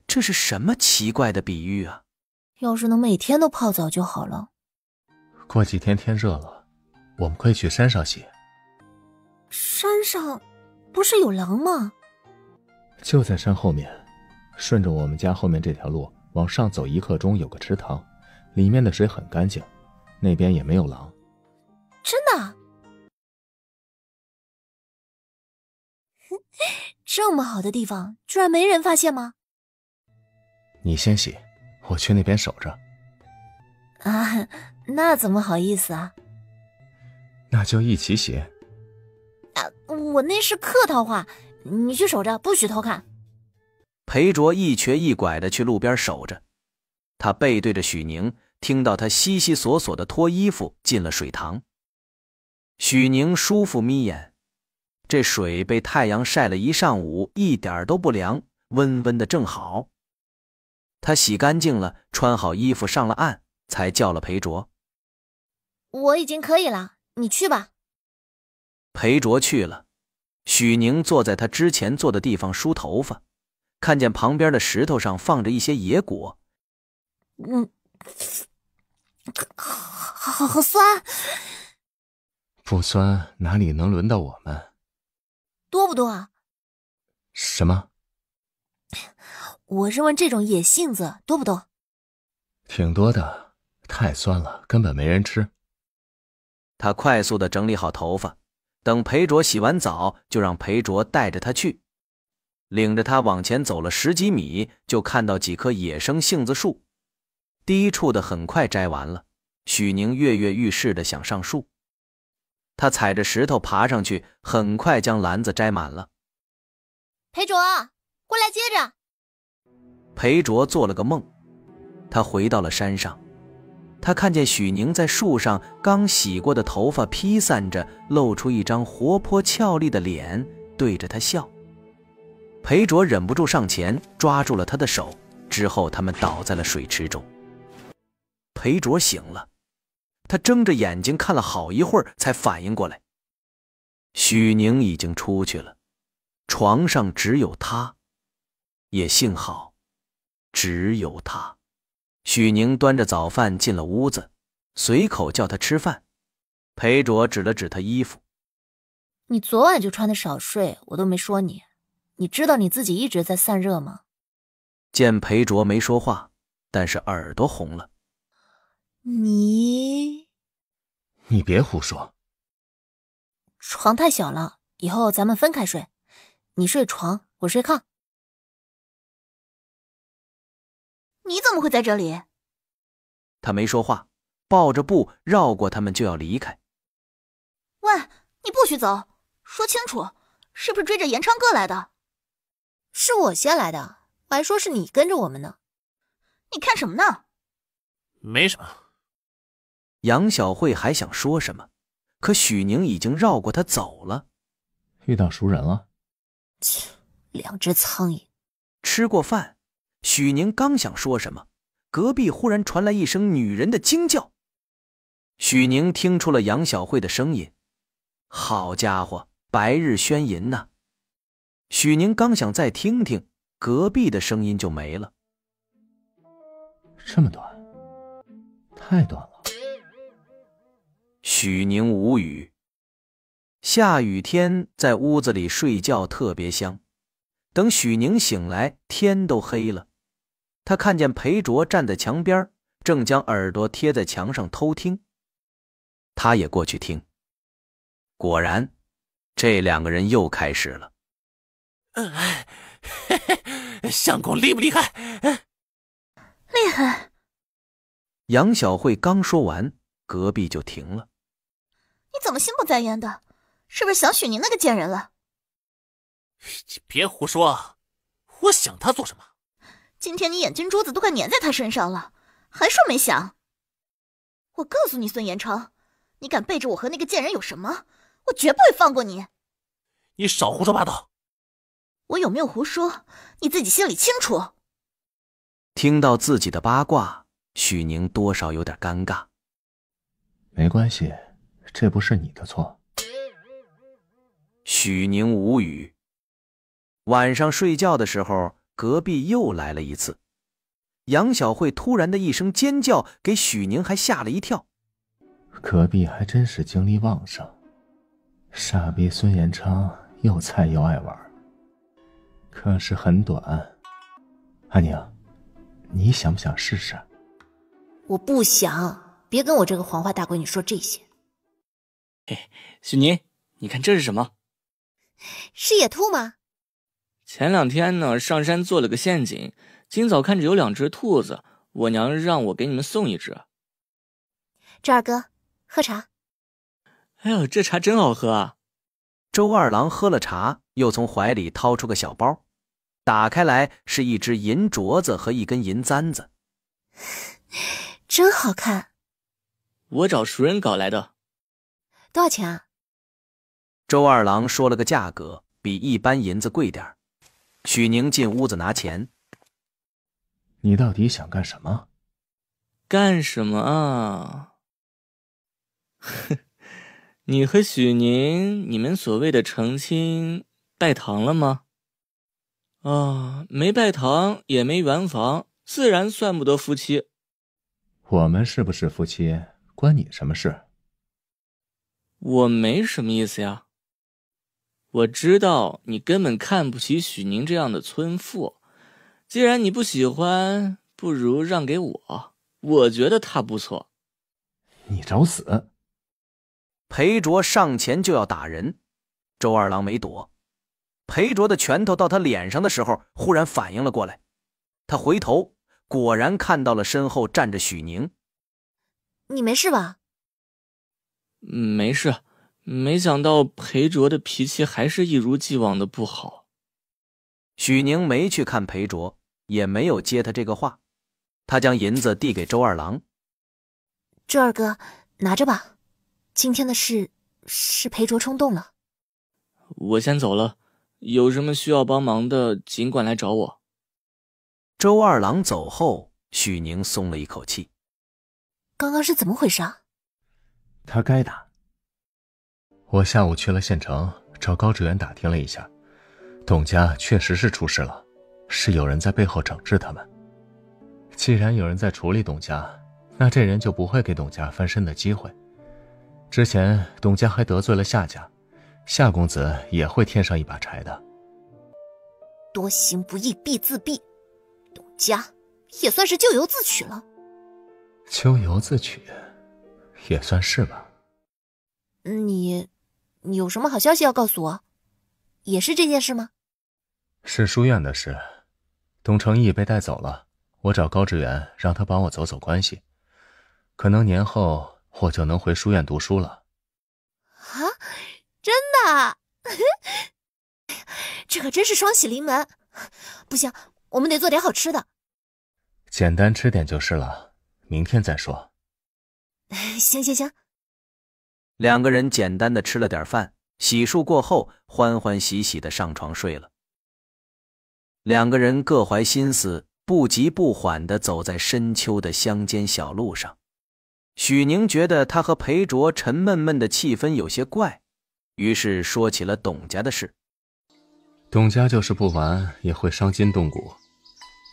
这是什么奇怪的比喻啊？要是能每天都泡澡就好了。过几天天热了，我们可以去山上洗。山上不是有狼吗？就在山后面，顺着我们家后面这条路往上走1刻钟有个池塘，里面的水很干净，那边也没有狼。真的？这么好的地方居然没人发现吗？你先洗，我去那边守着。啊，那怎么好意思啊？那就一起洗。啊，我那是客套话，你去守着，不许偷看。裴卓一瘸一拐地去路边守着，他背对着许宁，听到他悉悉索索地脱衣服进了水塘。许宁舒服眯眼，这水被太阳晒了一上午，一点都不凉，温温的正好。他洗干净了，穿好衣服上了岸，才叫了裴卓。我已经可以了，你去吧。裴卓去了，许宁坐在他之前坐的地方梳头发，看见旁边的石头上放着一些野果。好酸。不酸哪里能轮到我们？多不多啊？什么？我是问这种野杏子多不多？挺多的，太酸了，根本没人吃。他快速地整理好头发，等裴卓洗完澡，就让裴卓带着他去，领着他往前走了10几米，就看到几棵野生杏子树。低处的很快摘完了，许宁跃跃欲试地想上树。他踩着石头爬上去，很快将篮子摘满了。裴卓，过来接着。裴卓做了个梦，他回到了山上，他看见许宁在树上刚洗过的头发披散着，露出一张活泼俏丽的脸，对着他笑。裴卓忍不住上前抓住了他的手，之后他们倒在了水池中。裴卓醒了，他睁着眼睛看了好一会儿才反应过来，许宁已经出去了，床上只有他，也幸好只有他。许宁端着早饭进了屋子，随口叫他吃饭。裴卓指了指他衣服。你昨晚就穿的少睡，我都没说你。你知道你自己一直在散热吗？见裴卓没说话，但是耳朵红了。你别胡说。床太小了，以后咱们分开睡，你睡床，我睡炕。你怎么会在这里？他没说话，抱着布绕过他们就要离开。喂，你不许走，说清楚，是不是追着严昌哥来的？是我先来的，我还说是你跟着我们呢。你看什么呢？没什么。杨小慧还想说什么，可许宁已经绕过他走了。遇到熟人了。切，两只苍蝇。吃过饭，许宁刚想说什么，隔壁忽然传来一声女人的惊叫。许宁听出了杨小慧的声音，好家伙，白日宣淫呐！许宁刚想再听听，隔壁的声音就没了。这么短，太短了。许宁无语。下雨天在屋子里睡觉特别香。等许宁醒来，天都黑了。他看见裴卓站在墙边，正将耳朵贴在墙上偷听。他也过去听，果然，这两个人又开始了。相公厉不厉害？厉害！杨小慧刚说完，隔壁就停了。你怎么心不在焉的？是不是想许宁那个贱人了？别胡说，我想他做什么？今天你眼睛珠子都快粘在他身上了，还说没想？我告诉你，孙延昌，你敢背着我和那个贱人有什么，我绝不会放过你。你少胡说八道！我有没有胡说，你自己心里清楚。听到自己的八卦，许宁多少有点尴尬。没关系，这不是你的错。许宁无语。晚上睡觉的时候，隔壁又来了一次。杨小慧突然的一声尖叫，给许宁还吓了一跳。隔壁还真是精力旺盛，傻逼孙延昌又菜又爱玩，可是很短。阿宁，你想不想试试？我不想，别跟我这个黄花大闺女说这些。许宁，你看这是什么？是野兔吗？前2天呢，上山做了个陷阱，今早看着有2只兔子，我娘让我给你们送1只。周二哥，喝茶。哎呦，这茶真好喝啊！周二郎喝了茶，又从怀里掏出个小包，打开来是一只银镯子和一根银簪子，真好看。我找熟人搞来的。多少钱啊？周二郎说了个价格，比一般银子贵点。许宁进屋子拿钱。你到底想干什么？干什么啊？你和许宁，你们所谓的成亲拜堂了吗？没拜堂也没圆房，自然算不得夫妻。我们是不是夫妻，关你什么事？我没什么意思呀。我知道你根本看不起许宁这样的村妇，既然你不喜欢，不如让给我，我觉得她不错。你找死！裴卓上前就要打人，周二郎没躲。裴卓的拳头到他脸上的时候，忽然反应了过来，他回头果然看到了身后站着许宁。你没事吧？没事，没想到裴卓的脾气还是一如既往的不好。许宁没去看裴卓，也没有接他这个话，他将银子递给周二郎。周二哥，拿着吧，今天的事是裴卓冲动了。我先走了，有什么需要帮忙的尽管来找我。周二郎走后，许宁松了一口气。刚刚是怎么回事啊？他该打。我下午去了县城，找高志远打听了一下，董家确实是出事了，是有人在背后整治他们。既然有人在处理董家，那这人就不会给董家翻身的机会。之前董家还得罪了夏家，夏公子也会添上一把柴的。多行不义必自毙，董家也算是咎由自取了。咎由自取也算是吧。你有什么好消息要告诉我？也是这件事吗？是书院的事，董承义被带走了，我找高志远让他帮我走走关系，可能年后我就能回书院读书了。啊，真的？这可真是双喜临门。不行，我们得做点好吃的。简单吃点就是了，明天再说。行。两个人简单的吃了点饭，洗漱过后，欢欢喜喜的上床睡了。两个人各怀心思，不急不缓地走在深秋的乡间小路上。许宁觉得他和裴卓沉闷闷的气氛有些怪，于是说起了董家的事。董家就是不完也会伤筋动骨，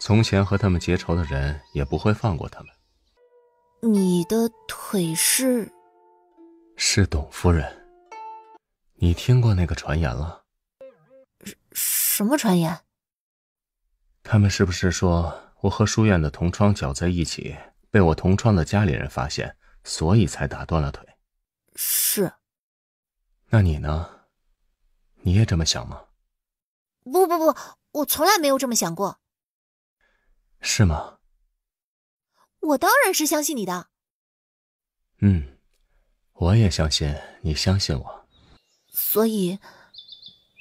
从前和他们结仇的人也不会放过他们。你的腿是？是董夫人。你听过那个传言了？什么传言？他们是不是说我和书院的同窗搅在一起，被我同窗的家里人发现，所以才打断了腿？是。那你呢？你也这么想吗？不，我从来没有这么想过。是吗？我当然是相信你的。我也相信你相信我。所以，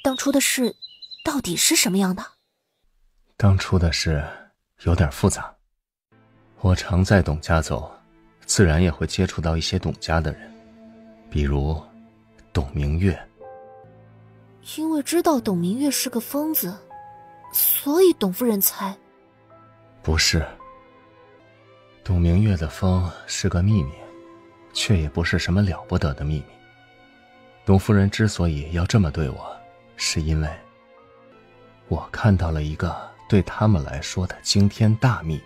当初的事到底是什么样的？当初的事有点复杂。我常在董家走，自然也会接触到一些董家的人，比如董明月。因为知道董明月是个疯子，所以董夫人才……不是，董明月的疯是个秘密，却也不是什么了不得的秘密。董夫人之所以要这么对我，是因为我看到了一个对他们来说的惊天大秘密。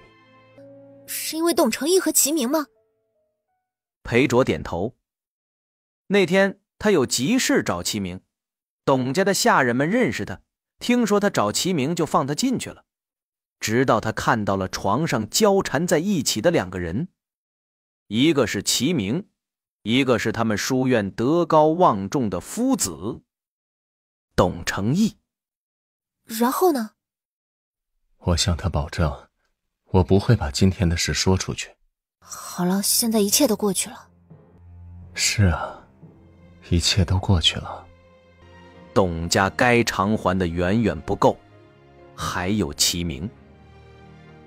是因为董承义和齐明吗？裴卓点头。那天他有急事找齐明，董家的下人们认识他，听说他找齐明就放他进去了，直到他看到了床上交缠在一起的两个人，一个是齐明，一个是他们书院德高望重的夫子董承义。然后呢？我向他保证，我不会把今天的事说出去。好了，现在一切都过去了。是啊，一切都过去了。董家该偿还的远远不够，还有齐明，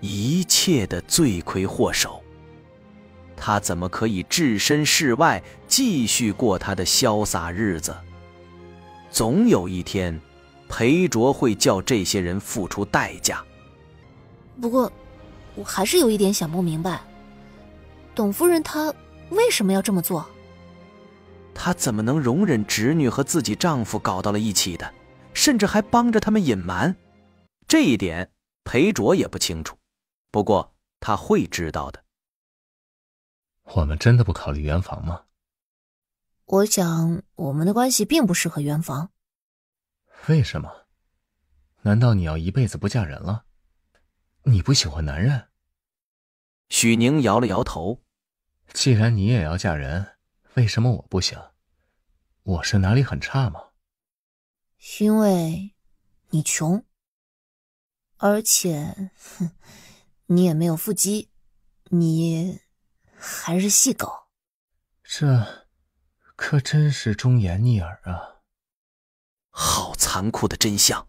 一切的罪魁祸首。他怎么可以置身事外，继续过他的潇洒日子？总有一天，裴卓会叫这些人付出代价。不过，我还是有一点想不明白，董夫人她为什么要这么做？她怎么能容忍侄女和自己丈夫搞到了一起的，甚至还帮着他们隐瞒？这一点裴卓也不清楚，不过他会知道的。我们真的不考虑圆房吗？我想我们的关系并不适合圆房。为什么？难道你要一辈子不嫁人了？你不喜欢男人？许宁摇了摇头。既然你也要嫁人，为什么我不行？我是哪里很差吗？因为你穷，而且你也没有腹肌，你还是细狗。这可真是忠言逆耳啊！好残酷的真相。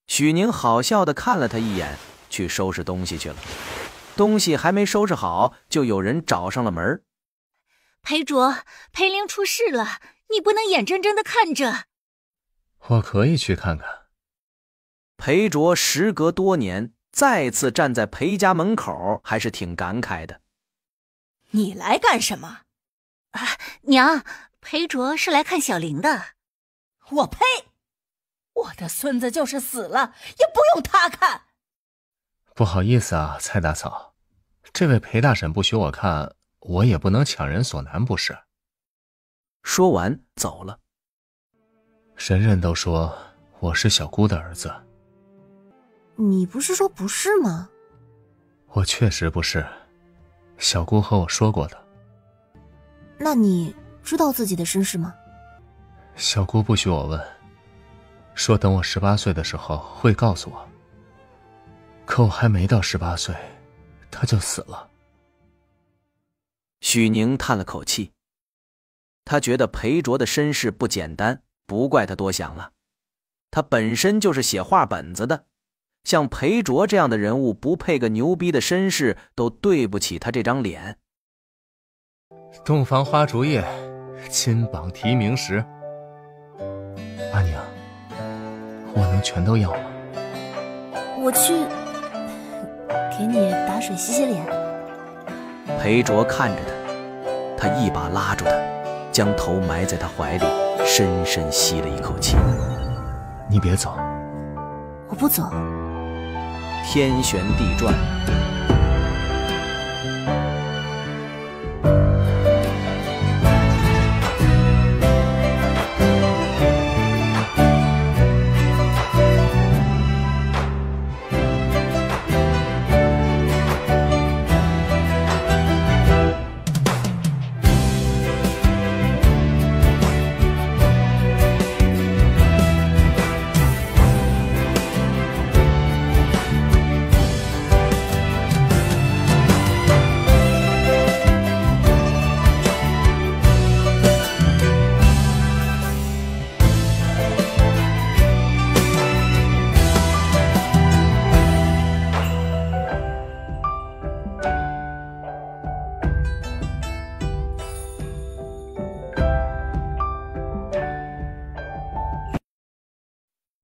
许宁好笑地看了他一眼，去收拾东西去了。东西还没收拾好，就有人找上了门。裴卓，裴灵出事了，你不能眼睁睁地看着。我可以去看看。裴卓时隔多年再次站在裴家门口，还是挺感慨的。你来干什么？娘，裴卓是来看小玲的。我呸！我的孙子就是死了，也不用他看。不好意思啊，蔡大嫂，这位裴大婶不许我看，我也不能强人所难，不是？说完走了。人人都说我是小姑的儿子。你不是说不是吗？我确实不是，小姑和我说过的。那你知道自己的身世吗？小姑不许我问，说等我18岁的时候会告诉我。可我还没到18岁，他就死了。许宁叹了口气，他觉得裴卓的身世不简单，不怪他多想了。他本身就是写画本子的，像裴卓这样的人物不配个牛逼的身世，都对不起他这张脸。洞房花烛夜，金榜题名时。阿娘，我能全都要吗？我去给你打水洗洗脸。裴卓看着他，他一把拉住他，将头埋在他怀里，深深吸了一口气。你别走。我不走。天旋地转。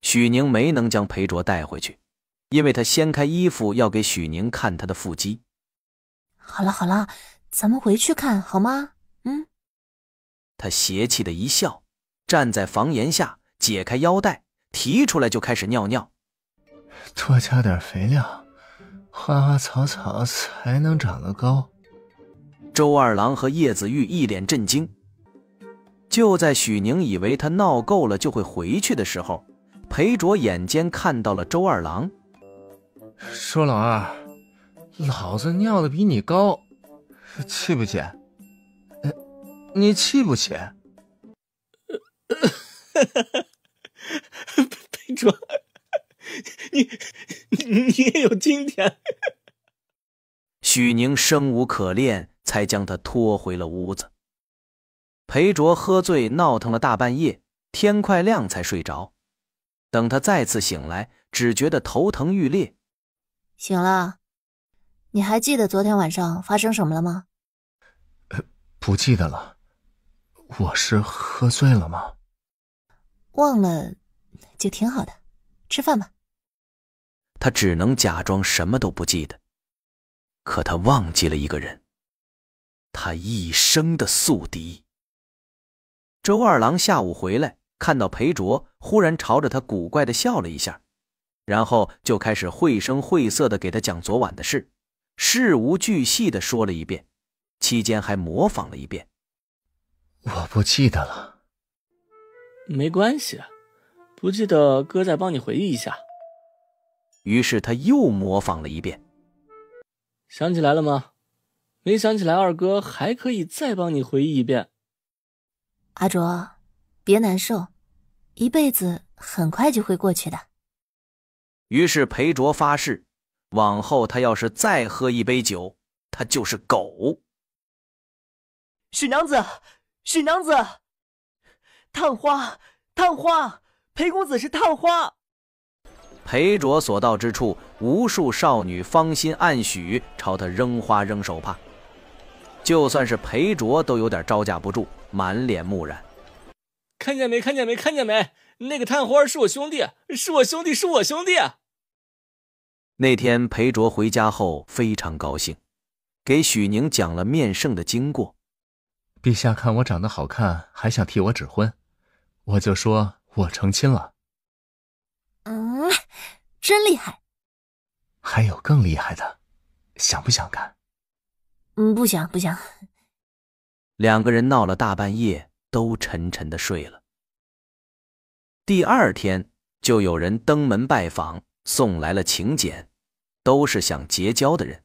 许宁没能将裴卓带回去，因为他掀开衣服要给许宁看他的腹肌。好了好了，咱们回去看好吗？他邪气的一笑，站在房檐下，解开腰带，提出来就开始尿尿。多加点肥料，花花草草才能长得高。周二郎和叶子玉一脸震惊。就在许宁以为他闹够了就会回去的时候，裴卓眼尖看到了周二郎。说老二，老子尿的比你高，气不气？你气不气？裴卓，你也有今天。许宁生无可恋，才将他拖回了屋子。裴卓喝醉闹腾了大半夜，天快亮才睡着。等他再次醒来，只觉得头疼欲裂。醒了，你还记得昨天晚上发生什么了吗？不记得了。我是喝醉了吗？忘了就挺好的，吃饭吧。他只能假装什么都不记得。可他忘记了一个人，他一生的宿敌。周二郎下午回来，看到裴卓，忽然朝着他古怪地笑了一下，然后就开始绘声绘色地给他讲昨晚的事，事无巨细地说了一遍，期间还模仿了一遍。我不记得了。没关系，不记得哥再帮你回忆一下。于是他又模仿了一遍。想起来了吗？没想起来，二哥还可以再帮你回忆一遍。阿卓，别难受，一辈子很快就会过去的。于是裴卓发誓，往后他要是再喝一杯酒，他就是狗。许娘子，许娘子，探花，探花，裴公子是探花。裴卓所到之处，无数少女芳心暗许，朝他扔花扔手帕。就算是裴卓都有点招架不住，满脸木然。看见没？看见没？看见没？那个探花是我兄弟，是我兄弟，是我兄弟。那天裴卓回家后非常高兴，给许宁讲了面圣的经过。陛下看我长得好看，还想替我指婚，我就说我成亲了。真厉害。还有更厉害的，想不想看？不想不想。两个人闹了大半夜，都沉沉的睡了。第二天就有人登门拜访，送来了请柬，都是想结交的人。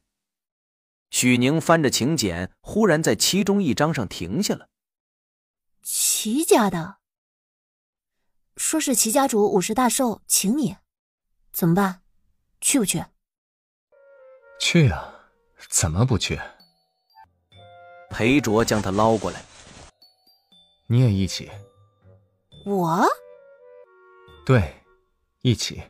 许宁翻着请柬，忽然在其中一张上停下了。齐家的，说是齐家主50大寿请你，怎么办？去不去？去啊，怎么不去？裴卓将他捞过来。你也一起？我？对，一起。